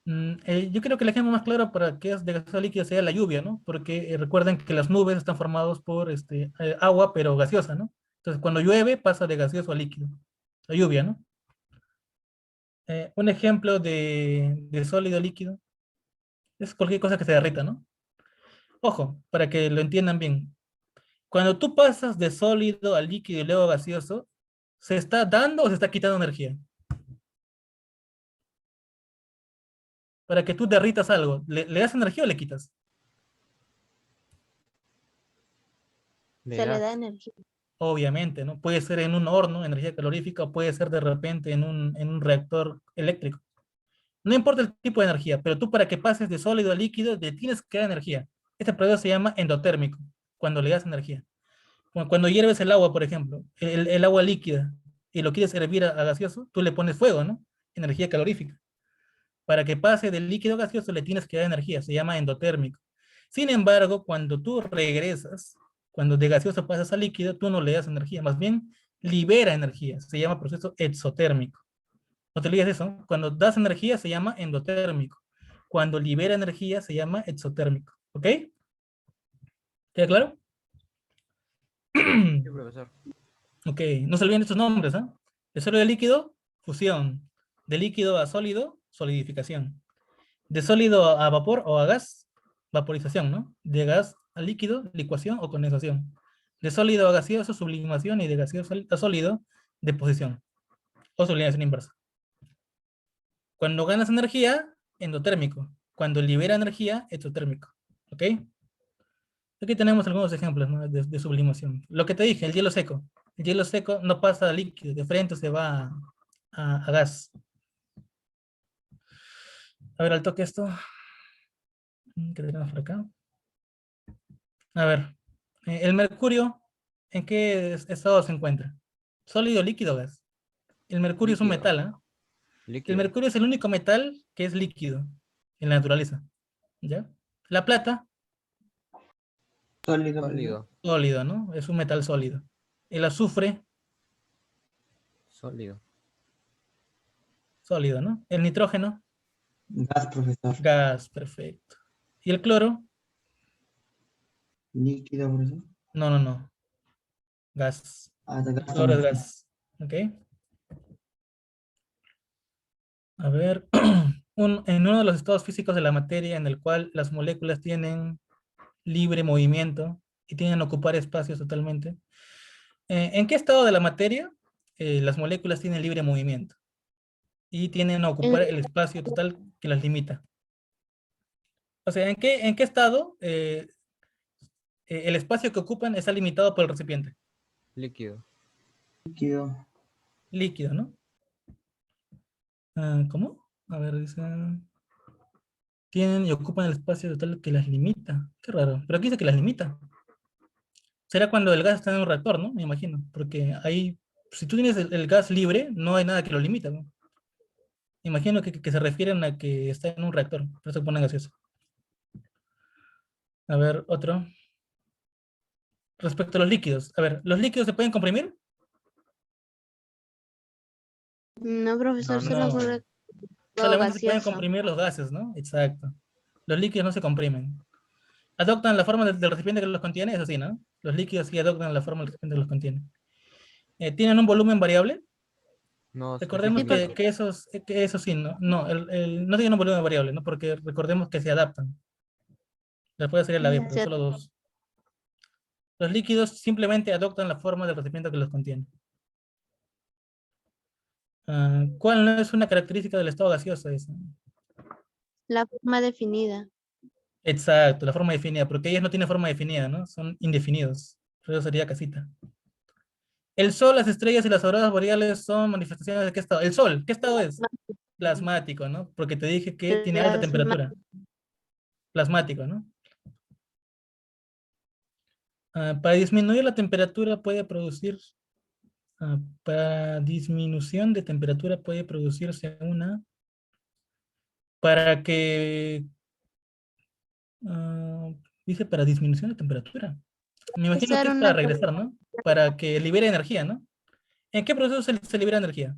Yo creo que el ejemplo más claro para que es de gaseoso a líquido sería la lluvia, ¿no? Porque recuerden que las nubes están formadas por agua, pero gaseosa, ¿no? Entonces, cuando llueve, pasa de gaseoso a líquido. La lluvia, ¿no? Un ejemplo de sólido a líquido es cualquier cosa que se derrita, ¿no? Ojo, para que lo entiendan bien. Cuando tú pasas de sólido a líquido y luego a gaseoso, ¿se está dando o se está quitando energía? Para que tú derritas algo, ¿le das energía o le quitas? Le Se le da. da energía. Obviamente, ¿no? Puede ser en un horno, energía calorífica, o puede ser de repente en un reactor eléctrico. No importa el tipo de energía, pero tú para que pases de sólido a líquido, le tienes que dar energía. Este proceso se llama endotérmico, cuando le das energía. Cuando hierves el agua, por ejemplo, el agua líquida, y lo quieres hervir a gaseoso, tú le pones fuego, ¿no? Energía calorífica. Para que pase del líquido a gaseoso le tienes que dar energía, se llama endotérmico. Sin embargo, cuando tú regresas, cuando de gaseoso pasas a líquido, tú no le das energía, más bien libera energía, se llama proceso exotérmico. No te olvides de eso, ¿no? Cuando das energía se llama endotérmico. Cuando libera energía se llama exotérmico. ¿Ok? ¿Queda claro? Sí, profesor. Ok, no se olviden estos nombres, ¿ah? De sólido a líquido, fusión. De líquido a sólido, solidificación. De sólido a vapor o a gas, vaporización, ¿no? De gas a líquido, licuación o condensación. De sólido a gaseoso, sublimación, y de gaseoso a sólido, deposición o sublimación inversa. Cuando ganas energía, endotérmico. Cuando libera energía, exotérmico. ¿Ok? Aquí tenemos algunos ejemplos, ¿no? de sublimación. Lo que te dije, el hielo seco. El hielo seco no pasa a líquido, de frente se va a gas. A ver, al toque esto. ¿Qué tenemos por acá? A ver, el mercurio, ¿en qué estado se encuentra? ¿Sólido, líquido o gas? El mercurio es un Líquido. metal, ¿ah? El Líquido. mercurio es el único metal que es líquido en la naturaleza. ¿Ya? La plata, Sólido. Sólido. sólido, ¿no? Es un metal sólido. El azufre, Sólido. sólido, ¿no? El nitrógeno, Gas, profesor. gas, perfecto. ¿Y el cloro? Líquido, profesor. No. Gas. Ah, de gas Cloro es también. gas. ¿Ok? A ver, en uno de los estados físicos de la materia en el cual las moléculas tienen libre movimiento y tienen que ocupar espacios totalmente. ¿En qué estado de la materia las moléculas tienen libre movimiento y tienen a ocupar el espacio total que las limita? O sea, ¿en qué estado el espacio que ocupan está limitado por el recipiente? Líquido. Líquido. Líquido, ¿no? ¿Cómo? A ver, dice... Tienen y ocupan el espacio total que las limita. Qué raro. Pero aquí dice que las limita. Será cuando el gas está en un reactor, ¿no? Me imagino. Porque ahí, si tú tienes el gas libre, no hay nada que lo limita, ¿no? Imagino que se refieren a que está en un reactor. Por eso ponen gaseoso. A ver, otro. Respecto a los líquidos. A ver, ¿los líquidos se pueden comprimir? No, profesor, No, solo no. fue lo Solamente se pueden gaseoso. comprimir los gases, ¿no? Exacto. Los líquidos no se comprimen. ¿Adoptan la forma del recipiente que los contiene? Eso sí, ¿no? Los líquidos sí adoptan la forma del recipiente que los contiene. ¿Tienen un volumen variable? No, Recordemos definido. que eso sí, no, no, no tienen un volumen variable, ¿no? Porque recordemos que se adaptan. Después sería la B, pero Sí, solo dos. Los líquidos simplemente adoptan la forma del recipiente que los contiene. ¿Cuál no es una característica del estado gaseoso? Esa? la forma definida. Exacto, la forma definida, porque ellos no tienen forma definida, ¿no? Son indefinidos. Por eso sería casita. El Sol, las estrellas y las auroras boreales son manifestaciones de qué estado. El Sol, ¿qué estado es? Plasmático, ¿no? Porque te dije que tiene alta temperatura. Plasmático, ¿no? Para disminuir la temperatura puede producir, para disminución de temperatura puede producirse para que, dice para disminución de temperatura. Me imagino que Usar es una para regresar, ¿no? Para que libere energía, ¿no? ¿En qué proceso se libera energía?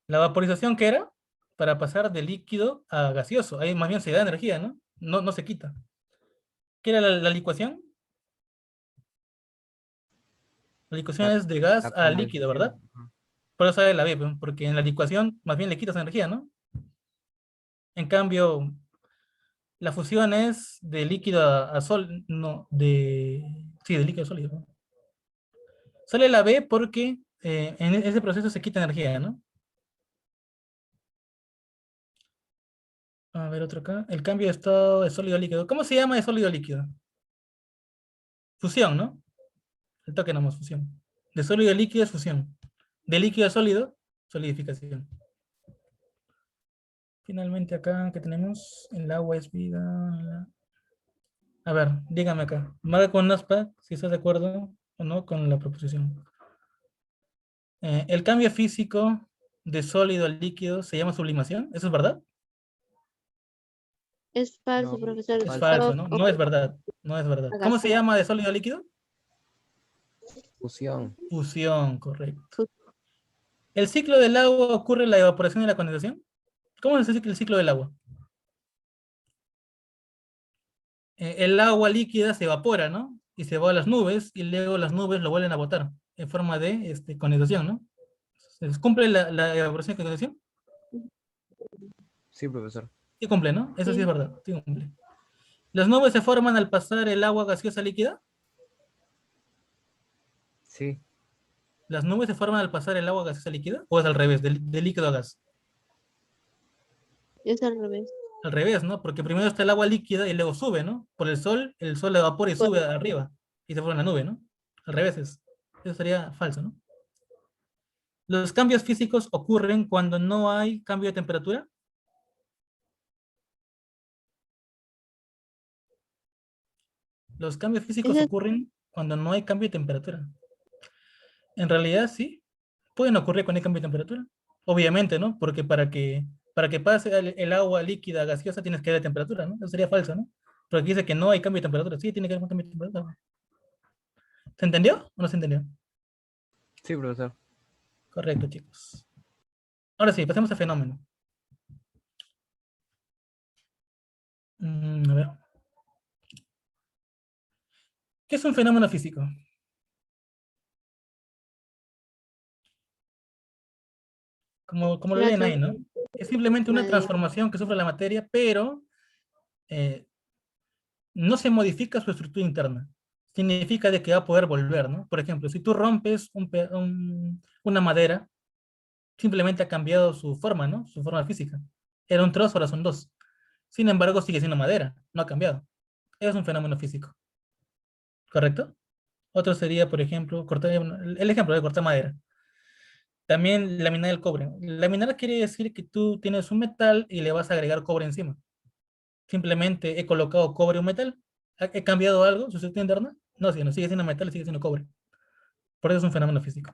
La vaporización, ¿qué era? Para pasar de líquido a gaseoso. Ahí más bien se da energía, ¿no? No se quita. ¿Qué era la licuación? La licuación La, es de gas la a líquido, ¿verdad? condensación. Ajá. Por eso sale la B, pues, porque en la licuación más bien le quitas energía, ¿no? En cambio, la fusión es de líquido a sol, no, sí, de líquido a sólido, ¿no? Sale la B porque en ese proceso se quita energía, ¿no? A ver, otro acá. El cambio de estado de sólido a líquido. ¿Cómo se llama de sólido a líquido? Fusión, ¿no? El toque nomás, fusión. De sólido a líquido es fusión. De líquido a sólido, solidificación. Finalmente acá, ¿qué tenemos? El agua es vida. A ver, dígame acá. Marca con aspa si estás de acuerdo o no con la proposición. El cambio físico de sólido a líquido se llama sublimación. ¿Eso es verdad? Es falso, No, profesor. Es falso. falso, ¿no? No es verdad. No es verdad. ¿Cómo se llama de sólido a líquido? Fusión. Fusión, correcto. ¿El ciclo del agua ocurre en la evaporación y la condensación? ¿Cómo es el ciclo del agua? El agua líquida se evapora, ¿no? Y se va a las nubes y luego las nubes lo vuelven a botar en forma de condensación, ¿no? ¿Se cumple la evaporación y condensación? Sí, profesor. Sí cumple, ¿no? Eso sí es Sí. verdad, sí cumple. ¿Las nubes se forman al pasar el agua gaseosa líquida? Sí. ¿Las nubes se forman al pasar el agua gaseosa líquida? ¿O es al revés, de líquido a gas? Es al revés. Al revés, ¿no? Porque primero está el agua líquida y luego sube, ¿no? Por el sol evapora y sube Correcto. arriba y se forma la nube, ¿no? Al revés es. Eso sería falso, ¿no? ¿Los cambios físicos ocurren cuando no hay cambio de temperatura? Los cambios físicos Ese ocurren cuando no hay cambio de temperatura. En realidad sí, pueden ocurrir cuando hay cambio de temperatura. Obviamente, ¿no? Porque para que pase el agua líquida a gaseosa tienes que dar temperatura, ¿no? Eso sería falso, ¿no? Pero aquí dice que no hay cambio de temperatura. Sí, tiene que haber un cambio de temperatura. ¿Se entendió o no se entendió? Sí, profesor. Correcto, chicos. Ahora sí, pasemos a fenómeno. A ver. ¿Qué es un fenómeno físico? Como lo la leen ahí, ¿no? Es simplemente una madera. transformación que sufre la materia, pero eh, no se modifica su estructura interna. Significa de que va a poder volver, ¿no? Por ejemplo, si tú rompes una madera, simplemente ha cambiado su forma, ¿no? Su forma física. Era un trozo, ahora son dos. Sin embargo, sigue siendo madera, no ha cambiado. Es un fenómeno físico, ¿correcto? Otro sería, por ejemplo, cortar, el ejemplo de cortar madera. También laminar el cobre. Laminar quiere decir que tú tienes un metal y le vas a agregar cobre encima. Simplemente he colocado cobre o metal. ¿He cambiado algo, su estructura interna? No, si no, sigue siendo metal y sigue siendo cobre. Por eso es un fenómeno físico.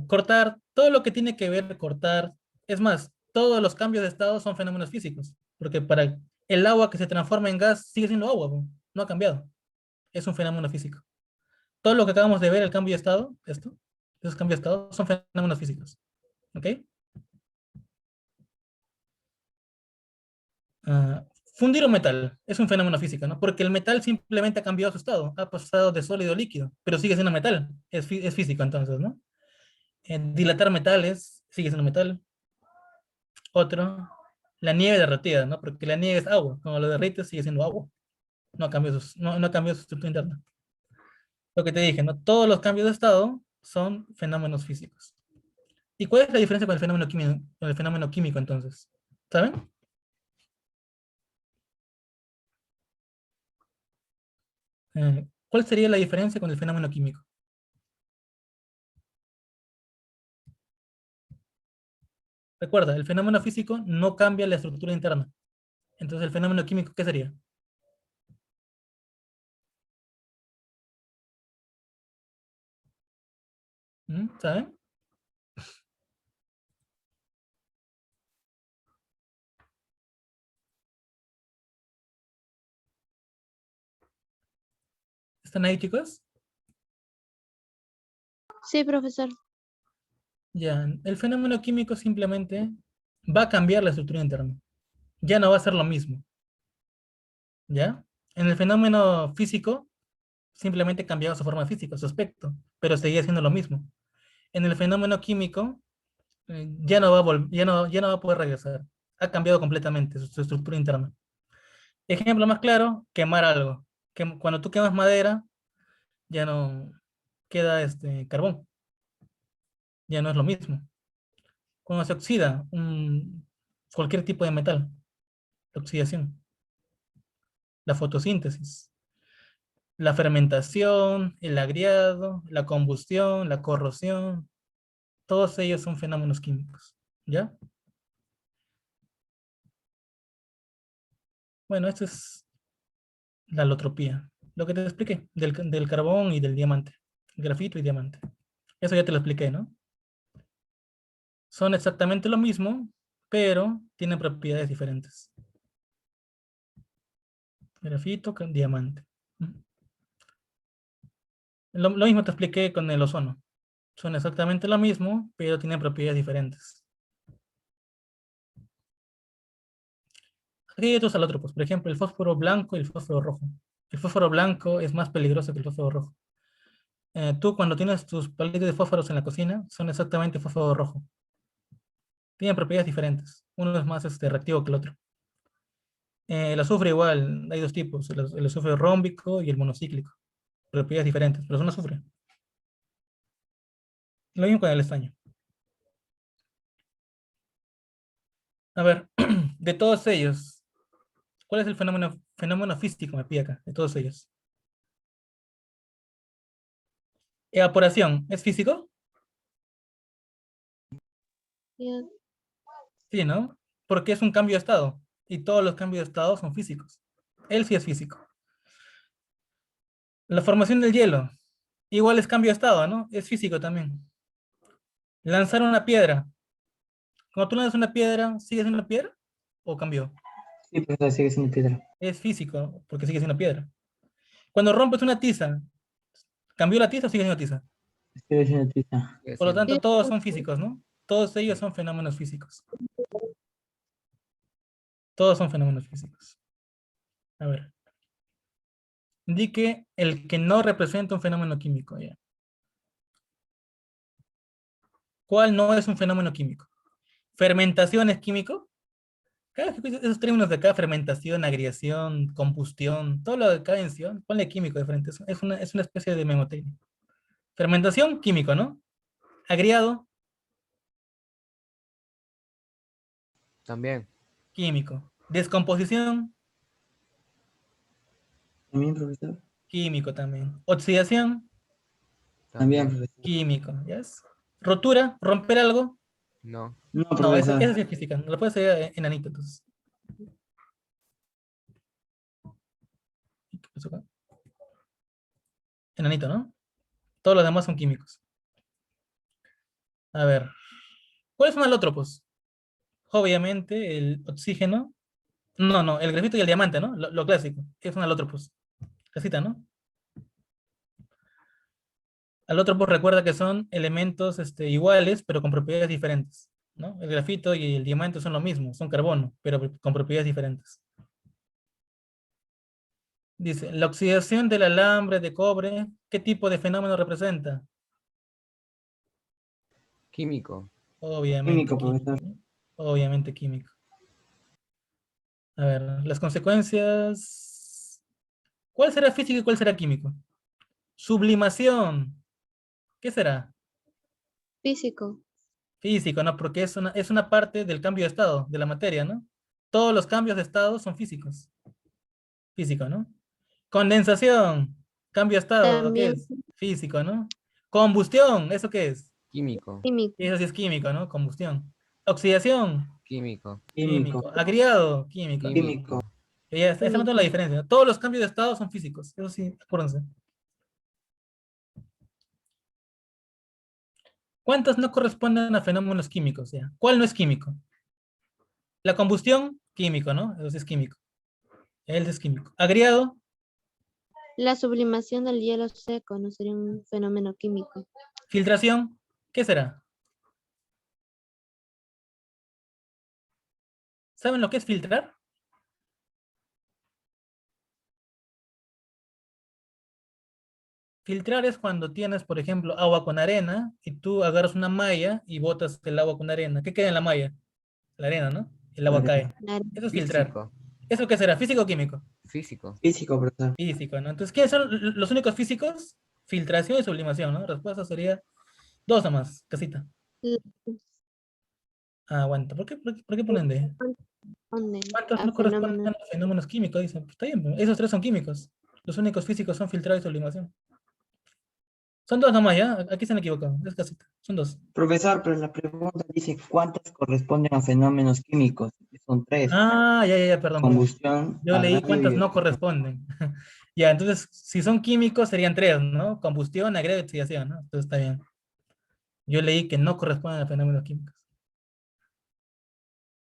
Cortar, todo lo que tiene que ver cortar, es más, todos los cambios de estado son fenómenos físicos, porque para el agua que se transforma en gas sigue siendo agua, po, no ha cambiado. Es un fenómeno físico. Todo lo que acabamos de ver, el cambio de estado, esos cambios de estado son fenómenos físicos. ¿Ok? Ah, fundir un metal es un fenómeno físico, ¿no? Porque el metal simplemente ha cambiado su estado, ha pasado de sólido a líquido, pero sigue siendo metal, es físico entonces, ¿no? Dilatar metales, sigue siendo metal. Otro, la nieve derretida, ¿no? Porque la nieve es agua, cuando lo derrites sigue siendo agua, no ha cambiado su estructura interna. Lo que te dije, ¿no? Todos los cambios de estado son fenómenos físicos. ¿Y cuál es la diferencia con el fenómeno químico entonces? ¿Saben? ¿Cuál sería la diferencia con el fenómeno químico? Recuerda, el fenómeno físico no cambia la estructura interna. Entonces, el fenómeno químico, ¿qué sería? ¿Saben? ¿Están ahí, chicos? Sí, profesor. Ya, el fenómeno químico simplemente va a cambiar la estructura interna. Ya no va a ser lo mismo. ¿Ya? En el fenómeno físico, simplemente cambiaba su forma física, su aspecto, pero seguía siendo lo mismo. En el fenómeno químico, ya no va a ya no va a poder regresar. Ha cambiado completamente su estructura interna. Ejemplo más claro, quemar algo. Cuando tú quemas madera, ya no queda carbón, ya no es lo mismo. Cuando se oxida cualquier tipo de metal, la oxidación, la fotosíntesis, la fermentación, el agriado, la combustión, la corrosión, todos ellos son fenómenos químicos, ¿ya? Bueno, esto es la alotropía, lo que te expliqué del carbón y del diamante, grafito y diamante. Eso ya te lo expliqué, ¿no? Son exactamente lo mismo, pero tienen propiedades diferentes. Grafito con diamante. Lo mismo te expliqué con el ozono. Son exactamente lo mismo, pero tienen propiedades diferentes. Aquí hay otros alótropos, por ejemplo, el fósforo blanco y el fósforo rojo. El fósforo blanco es más peligroso que el fósforo rojo. Tú cuando tienes tus palitos de fósforos en la cocina, son exactamente fósforo rojo. Tienen propiedades diferentes. Uno es más reactivo que el otro. El azufre igual, hay dos tipos, el azufre rómbico y el monocíclico. Propiedades diferentes, pero son azufre. Lo mismo con el estaño. A ver, de todos ellos, ¿cuál es el fenómeno físico? Me pide acá, de todos ellos. Evaporación, ¿es físico? Ya, Sí, ¿no? Porque es un cambio de estado. Y todos los cambios de estado son físicos. Él sí es físico. La formación del hielo, igual es cambio de estado, ¿no? Es físico también. Lanzar una piedra. Cuando tú lanzas una piedra, ¿sigue siendo una piedra? ¿O cambió? Sí, profesor, sigue siendo piedra. Es físico, porque sigue siendo piedra. Cuando rompes una tiza, ¿cambió la tiza o sigue siendo tiza? Sigue siendo tiza. Sigue Por lo siendo. tanto, todos son físicos, ¿no? Todos ellos son fenómenos físicos. Todos son fenómenos físicos. A ver. Indique el que no representa un fenómeno químico. ¿Ya? ¿Cuál no es un fenómeno químico? ¿Fermentación es químico? Cada vez que escuchas esos términos de acá, fermentación, agriación, combustión, todo lo de acá en sí, ponle químico de frente. Es una especie de memotecnia. Fermentación, químico, ¿no? Agriado, También. químico. Descomposición, También, profesor. químico también. Oxidación, También, También. profesor. químico. ¿Yes? Rotura, romper algo. No. No, No, esa profesor. sí es física. No lo puedes hacer enanito, entonces. ¿Qué pasó acá? Enanito, ¿no? Todos los demás son químicos. A ver. ¿Cuáles son alótropos? Obviamente, el oxígeno. No, no, el grafito y el diamante, ¿no? Lo clásico. Es un alótropos. Casita, ¿no? Alótropos recuerda que son elementos iguales, pero con propiedades diferentes, ¿no? El grafito y el diamante son lo mismo, son carbono, pero con propiedades diferentes. Dice, la oxidación del alambre de cobre, ¿qué tipo de fenómeno representa? Químico. Obviamente Químico, químico, profesor. ¿no? Obviamente químico. A ver, las consecuencias. ¿Cuál será físico y cuál será químico? Sublimación. ¿Qué será? físico. Físico, ¿no? Porque es una parte del cambio de estado de la materia, ¿no? Todos los cambios de estado son físicos. Físico, ¿no? Condensación. Cambio de estado, ¿qué También es? Físico, ¿no? Combustión, ¿eso qué es? Químico. químico. Eso sí es químico, ¿no? Combustión. Oxidación, Químico. Químico. químico. Agriado, químico, ¿no? Químico. Y ya está notando la diferencia, ¿no? Todos los cambios de estado son físicos. Eso sí, acuérdense. ¿Cuántos no corresponden a fenómenos químicos? Ya? ¿Cuál no es químico? La combustión, químico, ¿no? Eso sí es químico. Él es químico. Agriado, La sublimación del hielo seco no sería un fenómeno químico. filtración, ¿qué será? ¿Saben lo que es filtrar? Filtrar es cuando tienes, por ejemplo, agua con arena y tú agarras una malla y botas el agua con arena. ¿Qué queda en la malla? La arena, ¿no? El agua cae. Claro. Eso es filtrar. Físico. ¿Eso qué será? ¿Físico o químico? Físico. Físico, profesor. Físico, ¿no? Entonces, ¿quiénes son los únicos físicos? Filtración y sublimación, ¿no? Respuesta sería dos nomás, casita. Ah, aguanta. ¿Por qué ponen D? Responden ¿Cuántos a no corresponden fenómenos. a fenómenos químicos? Dicen, pues está bien, pero esos tres son químicos. Los únicos físicos son filtrado y sublimación. Son dos nomás, ¿ya? Aquí se han equivocado. Es casita. Son dos. Profesor, pero la pregunta dice cuántas corresponden a fenómenos químicos. Son tres. Ah, ya, perdón. Combustión, Yo leí agravio cuántas y no corresponden. Ya, entonces, si son químicos serían tres, ¿no? Combustión, agrego y oxidación, ¿no? Entonces está bien. Yo leí que no corresponden a fenómenos químicos.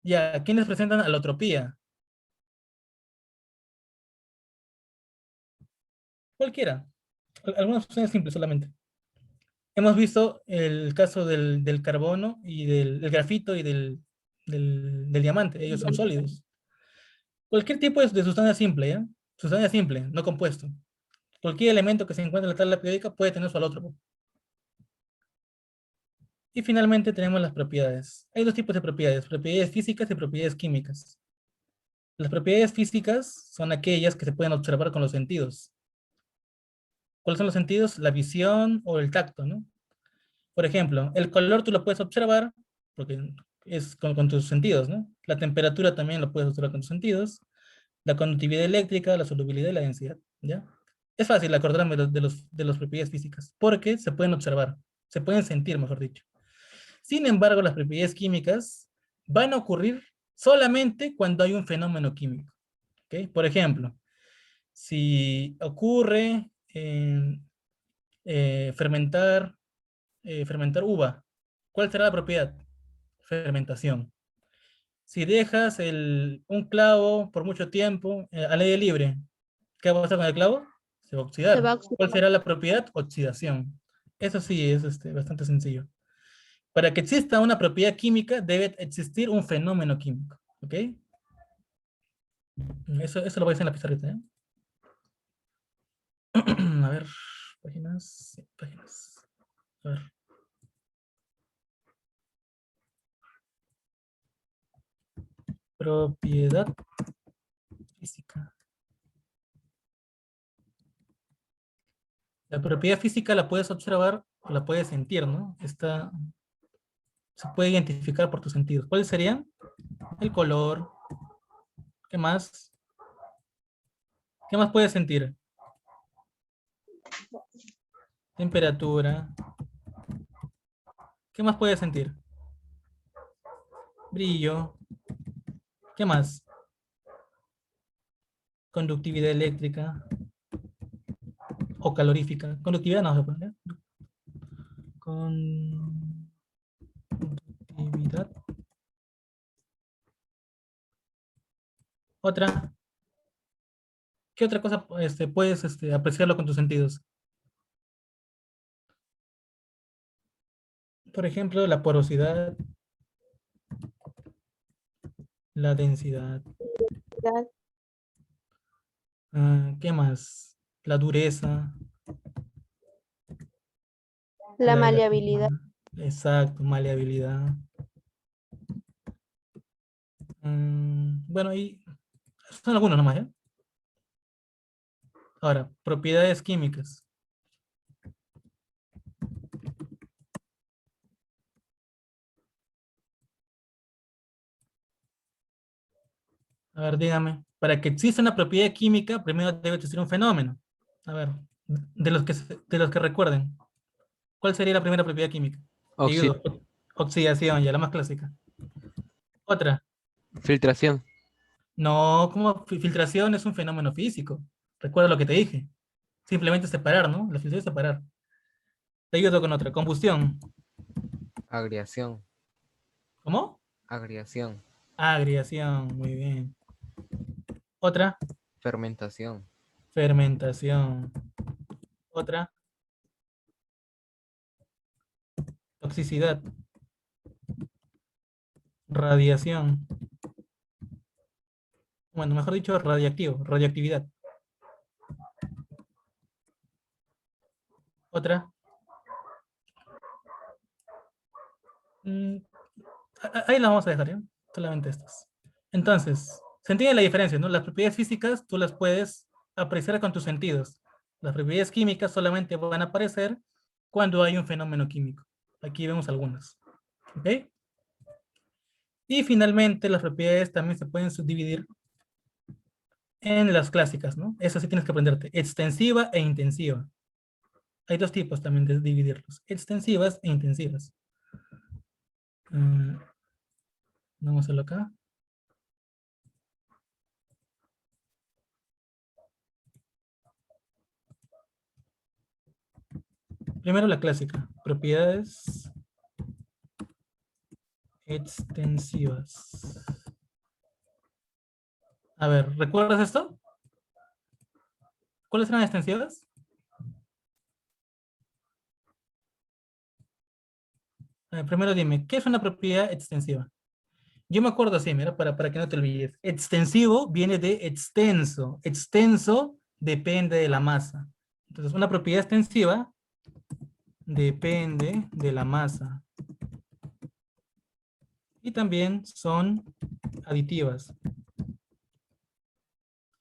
Ya, ¿quiénes presentan alotropía? Cualquiera. Algunas opciones simples solamente. Hemos visto el caso del carbono y del grafito y del diamante. Ellos son sólidos. Cualquier tipo de sustancia simple, ¿ya? Sustancia simple, no compuesto. Cualquier elemento que se encuentre en la tabla periódica puede tener su alótropo. Y finalmente tenemos las propiedades. Hay dos tipos de propiedades físicas y propiedades químicas. Las propiedades físicas son aquellas que se pueden observar con los sentidos. ¿Cuáles son los sentidos? La visión o el tacto, ¿no? Por ejemplo, el color tú lo puedes observar porque es con tus sentidos, ¿no? La temperatura también lo puedes observar con tus sentidos. La conductividad eléctrica, la solubilidad y la densidad, ¿ya? Es fácil acordarme de las propiedades físicas porque se pueden observar, se pueden sentir, mejor dicho. Sin embargo, las propiedades químicas van a ocurrir solamente cuando hay un fenómeno químico, ¿ok? Por ejemplo, si ocurre fermentar uva, ¿cuál será la propiedad? Fermentación. Si dejas un clavo por mucho tiempo al aire libre, ¿qué va a pasar con el clavo? Se va a oxidar. Se va a oxidar. ¿Cuál será la propiedad? Oxidación. Eso sí es bastante sencillo. Para que exista una propiedad química, debe existir un fenómeno químico. ¿Ok? Eso lo voy a hacer en la pizarrita, ¿eh? A ver, páginas. Sí, páginas. A ver. Propiedad física. La propiedad física la puedes observar o la puedes sentir, ¿no? Se puede identificar por tus sentidos. ¿Cuáles serían? El color. ¿Qué más? ¿Qué más puedes sentir? Temperatura. ¿Qué más puedes sentir? Brillo. ¿Qué más? Conductividad eléctrica. O calorífica. Conductividad no se puede. Conductividad. Otra. ¿Qué otra cosa puedes apreciarlo con tus sentidos? Por ejemplo, la porosidad, la densidad. ¿Qué más? La dureza. La maleabilidad. Exacto, maleabilidad. Bueno, y son algunos nomás, ¿eh? Ahora, propiedades químicas. A ver, dígame. Para que exista una propiedad química, primero debe existir un fenómeno. A ver, de los que recuerden. ¿Cuál sería la primera propiedad química? Te ayudo. Oxidación, ya la más clásica. Otra. Filtración. No, como filtración es un fenómeno físico. Recuerda lo que te dije. Simplemente separar, ¿no? La filtración es separar. Te ayudo con otra. Combustión. Agriación. ¿Cómo? Agriación. Agriación, muy bien. Otra. Fermentación. Fermentación. Otra. Toxicidad. Radiación. Bueno, mejor dicho, radioactividad. Otra. Ahí la vamos a dejar, ¿ya? Solamente estas. Entonces, se entiende la diferencia, ¿no? Las propiedades físicas tú las puedes apreciar con tus sentidos. Las propiedades químicas solamente van a aparecer cuando hay un fenómeno químico. Aquí vemos algunas. ¿Ok? Y finalmente las propiedades también se pueden subdividir en las clásicas, ¿no? Eso sí tienes que aprenderte. Extensiva e intensiva. Hay dos tipos también de dividirlos. Extensivas e intensivas. Vamos a hacerlo acá. Primero la clásica. Propiedades extensivas. A ver, ¿recuerdas esto? ¿Cuáles eran extensivas? Primero dime, ¿qué es una propiedad extensiva? Yo me acuerdo así, mira, para que no te olvides. Extensivo viene de extenso. Extenso depende de la masa. Entonces, una propiedad extensiva depende de la masa. y también son aditivas.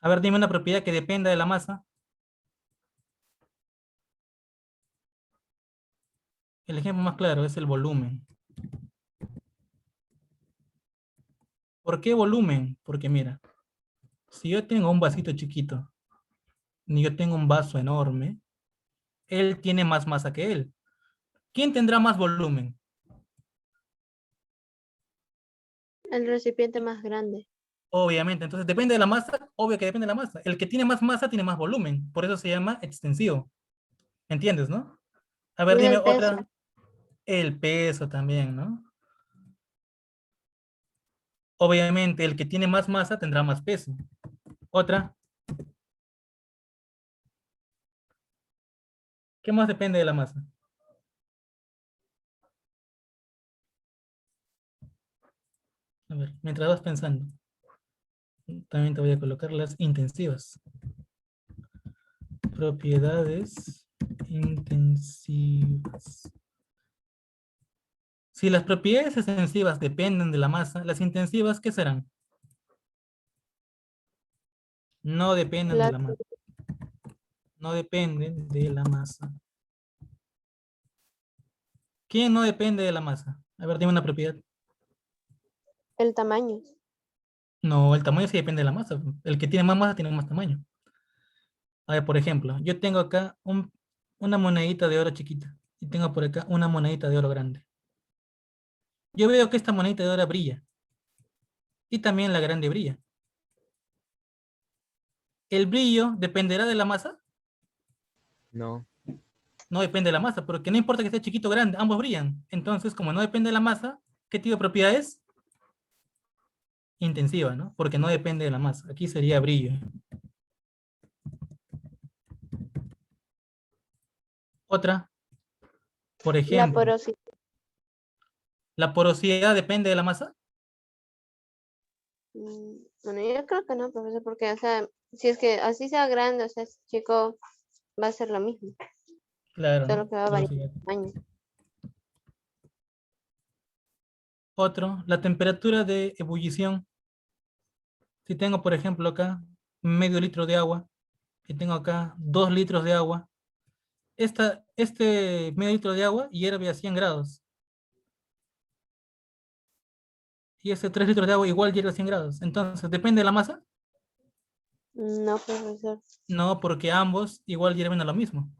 A ver, dime una propiedad que dependa de la masa. El ejemplo más claro es el volumen. ¿Por qué volumen? Porque mira, si yo tengo un vasito chiquito y yo tengo un vaso enorme, él tiene más masa que él. ¿Quién tendrá más volumen? El recipiente más grande. Obviamente, entonces depende de la masa, obvio que depende de la masa. El que tiene más masa tiene más volumen, por eso se llama extensivo. ¿Entiendes, no? A ver, Tiene dime el peso. otra. El peso también, ¿no? Obviamente, el que tiene más masa tendrá más peso. Otra. ¿Qué más depende de la masa? A ver, mientras vas pensando, también te voy a colocar las intensivas. Propiedades intensivas. Si las propiedades extensivas dependen de la masa, las intensivas, ¿qué serán? No dependen de La- la masa. No dependen de la masa. ¿Quién no depende de la masa? A ver, dime una propiedad. el tamaño. No, el tamaño sí depende de la masa. El que tiene más masa tiene más tamaño. A ver, por ejemplo, yo tengo acá una monedita de oro chiquita y tengo por acá una monedita de oro grande. Yo veo que esta monedita de oro brilla y también la grande brilla. ¿El brillo dependerá de la masa? No. No depende de la masa, porque no importa que sea chiquito o grande, ambos brillan. Entonces, como no depende de la masa, ¿qué tipo de propiedad es? Intensiva, ¿no? Porque no depende de la masa. Aquí sería brillo. Otra, por La ejemplo, porosidad. ¿la porosidad depende de la masa? Bueno, yo creo que no, profesor, porque, o sea, si es que así sea grande, o sea, es chico, va a ser lo mismo, Claro, solo ¿no? que va a variar Porosidad. el tamaño. Otro, la temperatura de ebullición. Si tengo, por ejemplo, acá medio litro de agua y tengo acá 2 litros de agua, este medio litro de agua hierve a 100 grados y ese 3 litros de agua igual hierve a 100 grados. Entonces, ¿depende de la masa? No, profesor. No, porque ambos igual hierven a lo mismo.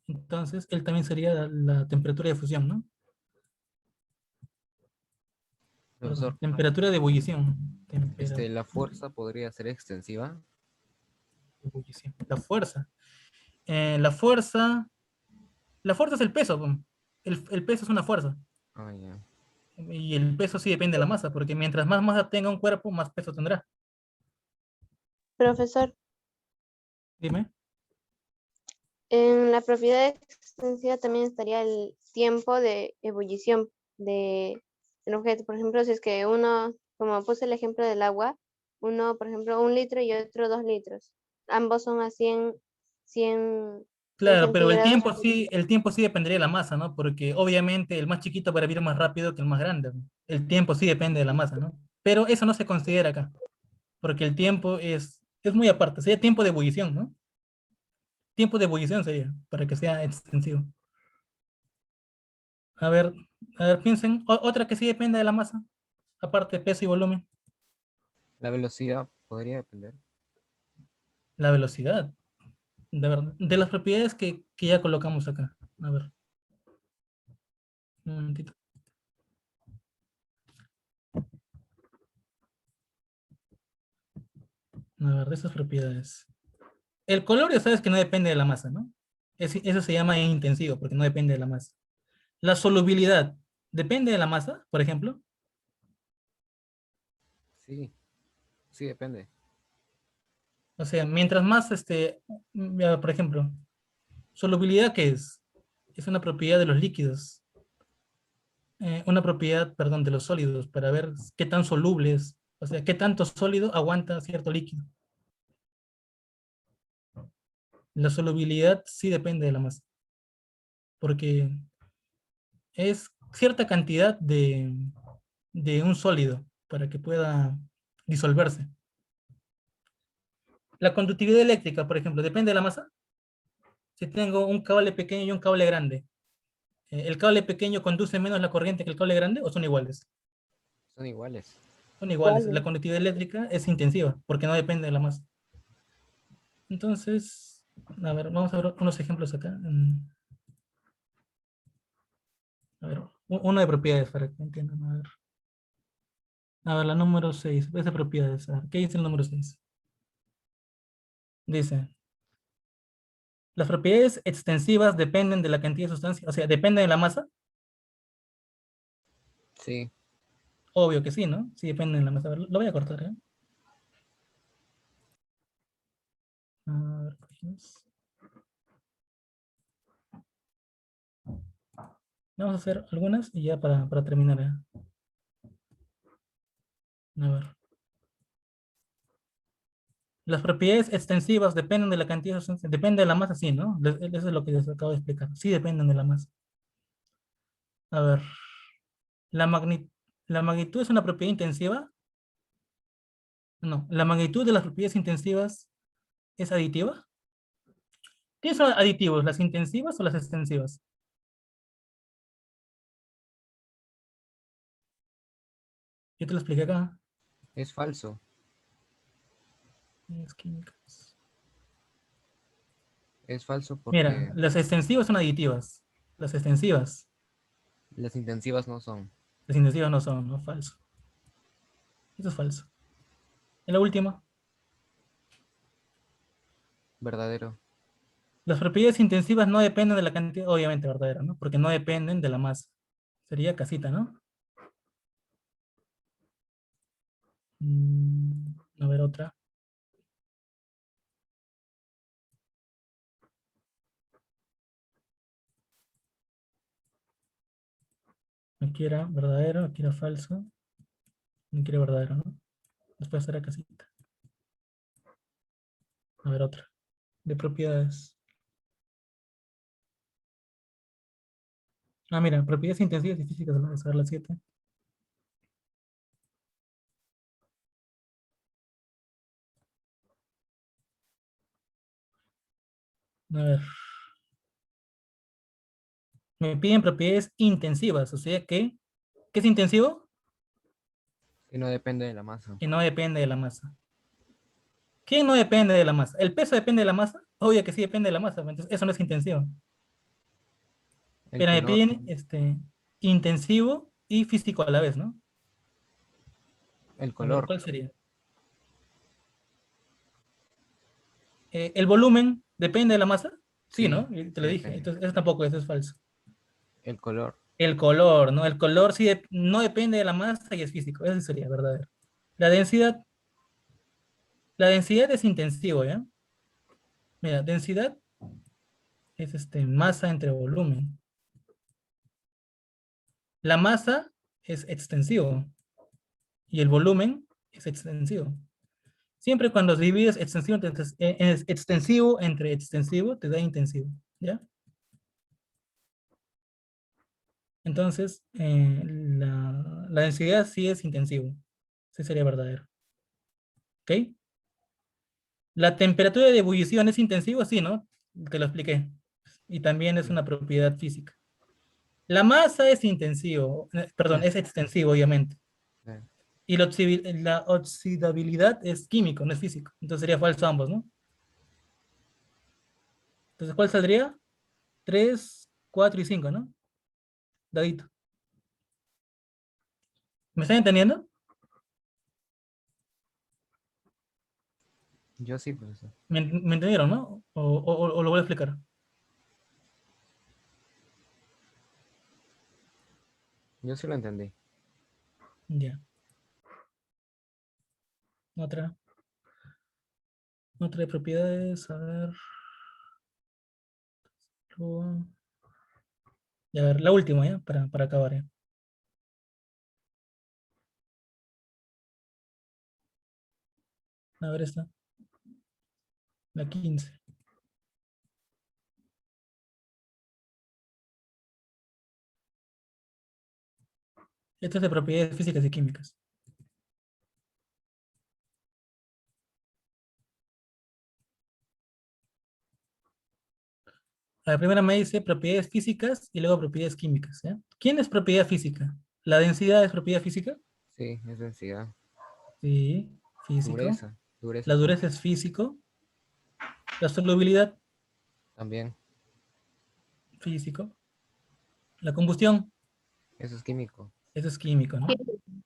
Entonces, él también sería la temperatura de fusión, ¿no? Profesor, Perdón, temperatura de ebullición. Temperatura la fuerza podría ser extensiva. de ebullición. La fuerza. La fuerza. La fuerza es el peso. El peso es una fuerza. Ah, ya. Y el peso sí depende de la masa, porque mientras más masa tenga un cuerpo, más peso tendrá. Profesor, Dime. en la propiedad extensiva también estaría el tiempo de ebullición del objeto. Por ejemplo, si es que uno, como puse el ejemplo del agua, uno, por ejemplo, 1 litro y otro 2 litros. Ambos son a 100 Claro, pero centígrados. el tiempo sí dependería de la masa, ¿no? Porque obviamente el más chiquito va a hervir más rápido que el más grande, ¿no? El tiempo sí depende de la masa, ¿no? Pero eso no se considera acá, porque el tiempo es muy aparte. Sería tiempo de ebullición, ¿no? Tiempo de ebullición sería, para que sea extensivo. A ver, a ver, piensen, otra que sí depende de la masa, aparte de peso y volumen, La velocidad podría depender. la velocidad. De las propiedades que ya colocamos acá. A ver, un momentito. A ver, de esas propiedades. El color ya sabes que no depende de la masa, ¿no? Eso se llama intensivo, porque no depende de la masa. La solubilidad, ¿depende de la masa, por ejemplo? Sí, sí depende. O sea, mientras más, ya, por ejemplo, solubilidad, ¿qué es? Es una propiedad de los líquidos. Una propiedad, perdón, de los sólidos, para ver qué tan solubles, o sea, qué tanto sólido aguanta cierto líquido. La solubilidad sí depende de la masa, porque es cierta cantidad de un sólido para que pueda disolverse. La conductividad eléctrica, por ejemplo, depende de la masa. Si tengo un cable pequeño y un cable grande, ¿el cable pequeño conduce menos la corriente que el cable grande o son iguales? Son iguales. Son iguales. La Iguales. conductividad eléctrica es intensiva porque no depende de la masa. Entonces, a ver, vamos a ver unos ejemplos acá. A ver, uno de propiedades para que entiendan. A ver, la número 6 es de propiedades. A ver, ¿qué dice el número 6? Dice, las propiedades extensivas dependen de la cantidad de sustancia, o sea, dependen de la masa. Sí. Obvio que sí, ¿no? Sí, dependen de la masa. A ver, lo voy a cortar, ¿eh? A ver, páginas. Vamos a hacer algunas y ya para terminar, ¿eh? A ver. Las propiedades extensivas dependen de la cantidad de sustancia. Depende de la masa, sí, ¿no? Eso es lo que les acabo de explicar. Sí, dependen de la masa. A ver. La la magnitud es una propiedad intensiva. No, la magnitud de las propiedades intensivas es aditiva. ¿Qué son aditivos? ¿Las intensivas o las extensivas? Yo te lo expliqué acá. Es falso. Es químicas. Es falso Mira, porque las extensivas son aditivas. Las extensivas. las intensivas no son. Las intensivas no son, ¿no? Falso. Eso es falso. En la última, Verdadero. las propiedades intensivas no dependen de la cantidad, obviamente verdadera, ¿no? Porque no dependen de la masa. Sería casita, ¿no? A ver, otra. Aquí era verdadero, aquí era falso. Aquí era verdadero, ¿no? Después será casita. A ver, otra. De propiedades. Ah, mira, propiedades intensivas y físicas, vamos a ver las 7. A ver. Me piden propiedades intensivas, o sea que, ¿qué es intensivo? Y no depende de la masa. Que no depende de la masa. ¿Qué no depende de la masa? ¿El peso depende de la masa? Obvio que sí depende de la masa, entonces eso no es intensivo. El Pero me color. piden intensivo y físico a la vez, ¿no? El A ver, color. ¿cuál sería? ¿El volumen depende de la masa? Sí, Sí, ¿no? Y te sí lo dije. depende. Entonces, eso tampoco, eso es falso. El color. El color, ¿no? El color sí no depende de la masa y es físico. Eso sí sería verdadero. La densidad, la densidad es intensivo, ¿ya? Mira, densidad es masa entre volumen. La masa es extensivo y el volumen es extensivo. Siempre cuando divides extensivo entre extensivo, te da intensivo, ¿ya? Entonces, la densidad sí es intensivo. Sí sería verdadero. ¿Ok? La temperatura de ebullición es intensivo, sí, ¿no? Te lo expliqué. Y también es Sí. una propiedad física. La masa es intensivo, perdón, es extensivo, obviamente. Sí. Y la oxidabilidad es químico, no es físico. Entonces sería falso ambos, ¿no? Entonces, ¿cuál saldría? 3, 4 y 5, ¿no? Dadito. ¿Me están entendiendo? Yo sí, profesor. ¿Me entendieron, no? O lo voy a explicar. Yo sí lo entendí. Ya. Otra. Otra de propiedades. A ver. Y a ver, la última, ¿ya? Para acabar, ¿ya? A ver esta. La 15. Esto es de propiedades físicas y químicas. La primera me dice propiedades físicas y luego propiedades químicas. ¿Ya? ¿Quién es propiedad física? ¿La densidad es propiedad física? Sí, es densidad. Sí, físico. Dureza. Dureza La también. dureza es físico. La solubilidad, También. físico. La combustión, Eso es químico. eso es químico, ¿no? Fí-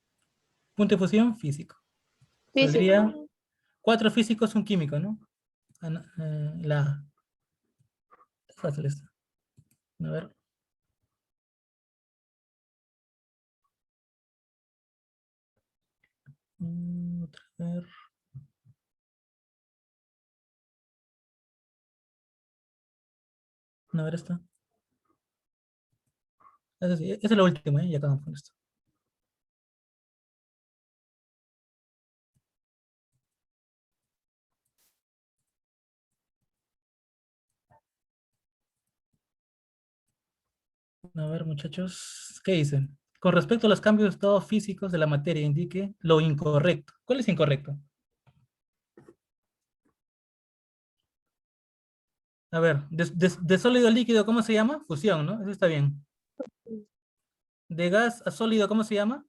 Punto de fusión, físico. Saldría Físico. 4 físicos, un químico, ¿no? La fácil esto. A ver. Otra vez. A ver esta. Esa sí, esa es la última, ¿eh? Ya acabamos con esto. A ver, muchachos, ¿qué dicen? Con respecto a los cambios de estado físicos de la materia, indique lo incorrecto. ¿Cuál es incorrecto? A ver, de sólido a líquido, ¿cómo se llama? Fusión, ¿no? Eso está bien. De gas a sólido, ¿cómo se llama?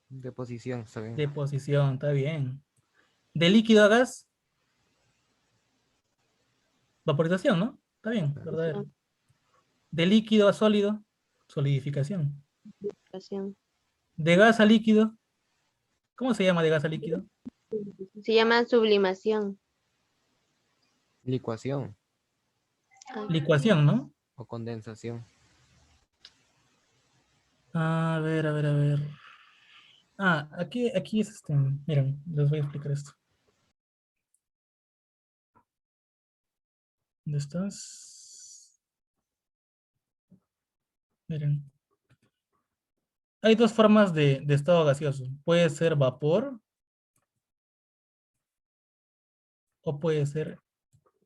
Deposición, está bien. Deposición, está bien. De líquido a gas, vaporización, ¿no? Está bien, verdadero. De líquido a sólido, solidificación. Situación. De gas a líquido, ¿cómo se llama de gas a líquido? Se llama sublimación. Licuación Ah, Licuación, ¿no? o condensación. A ver, a ver, a ver. Ah, aquí es este. Miren, les voy a explicar esto. ¿Dónde estás? Miren. Hay dos formas de estado gaseoso. Puede ser vapor o puede ser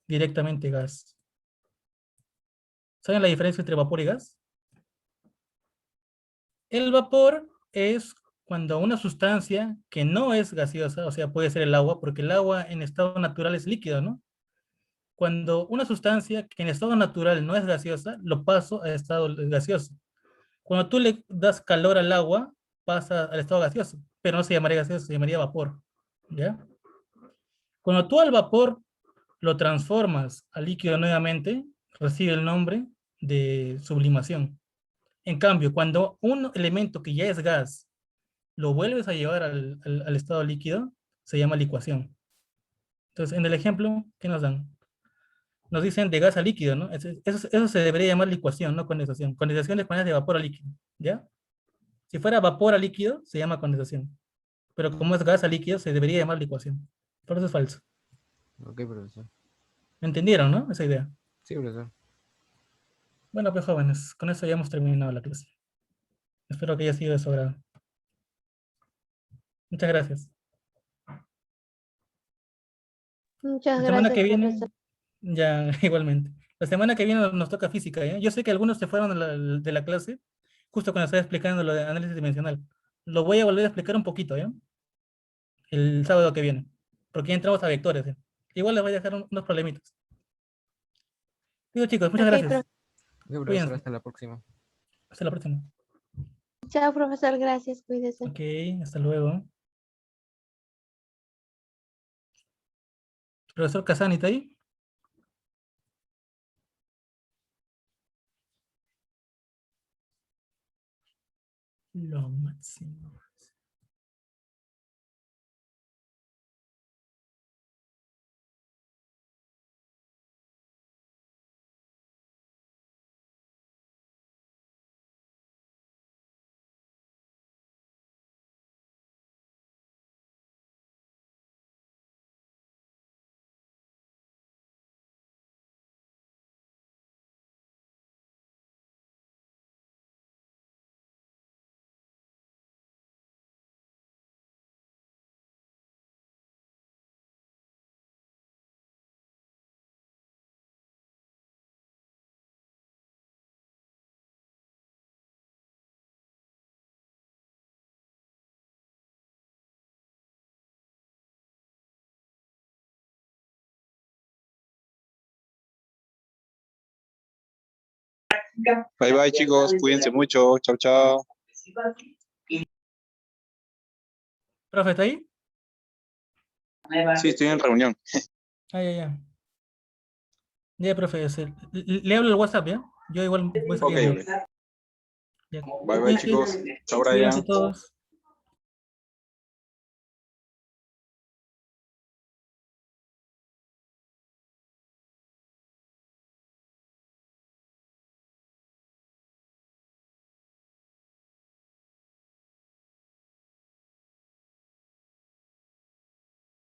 directamente gas. ¿Saben la diferencia entre vapor y gas? El vapor es cuando una sustancia que no es gaseosa, o sea, puede ser el agua, porque el agua en estado natural es líquido, ¿no? Cuando una sustancia que en estado natural no es gaseosa, lo paso a estado gaseoso. Cuando tú le das calor al agua, pasa al estado gaseoso, pero no se llamaría gaseoso, se llamaría vapor, ¿ya? Cuando tú al vapor lo transformas a líquido nuevamente, recibe el nombre de sublimación. En cambio, cuando un elemento que ya es gas lo vuelves a llevar al estado líquido, se llama licuación. Entonces, en el ejemplo, ¿qué nos dan? Nos dicen de gas a líquido, ¿no? Eso se debería llamar licuación, no condensación. Condensación es poner de vapor a líquido, ¿ya? Si fuera vapor a líquido, se llama condensación. Pero como es gas a líquido, se debería llamar licuación. Por eso es falso. Ok, profesor. ¿Me entendieron, no? Esa idea. Sí, profesor. Bueno, pues jóvenes, con eso ya hemos terminado la clase. Espero que haya sido de su agrado. Muchas gracias. muchas La semana gracias, que viene, profesor. ya igualmente. La semana que viene nos toca física, ¿ya? Yo sé que algunos se fueron de la clase justo cuando estaba explicando lo de análisis dimensional. Lo voy a volver a explicar un poquito, ¿ya? El sábado que viene. Porque ya entramos a vectores, ¿ya? Igual les voy a dejar unos problemitas. Digo, chicos, muchas Ok, gracias. Ok, profesor, Cuídense. hasta la próxima. Hasta la próxima. chao, profesor, gracias, cuídese. Ok, hasta luego. Profesor Casani, ¿está ahí? Lo máximo. Bye bye chicos, cuídense mucho. Chao, chao. ¿Profe, está ahí? Sí, estoy en reunión. Ah, ya, ya. Ya, profe, le hablo el WhatsApp, ¿ya? Yo igual voy Ok, saliendo. ok. Ya. Bye bye Cuídense, chicos. Chao, cuídense Brian. todos.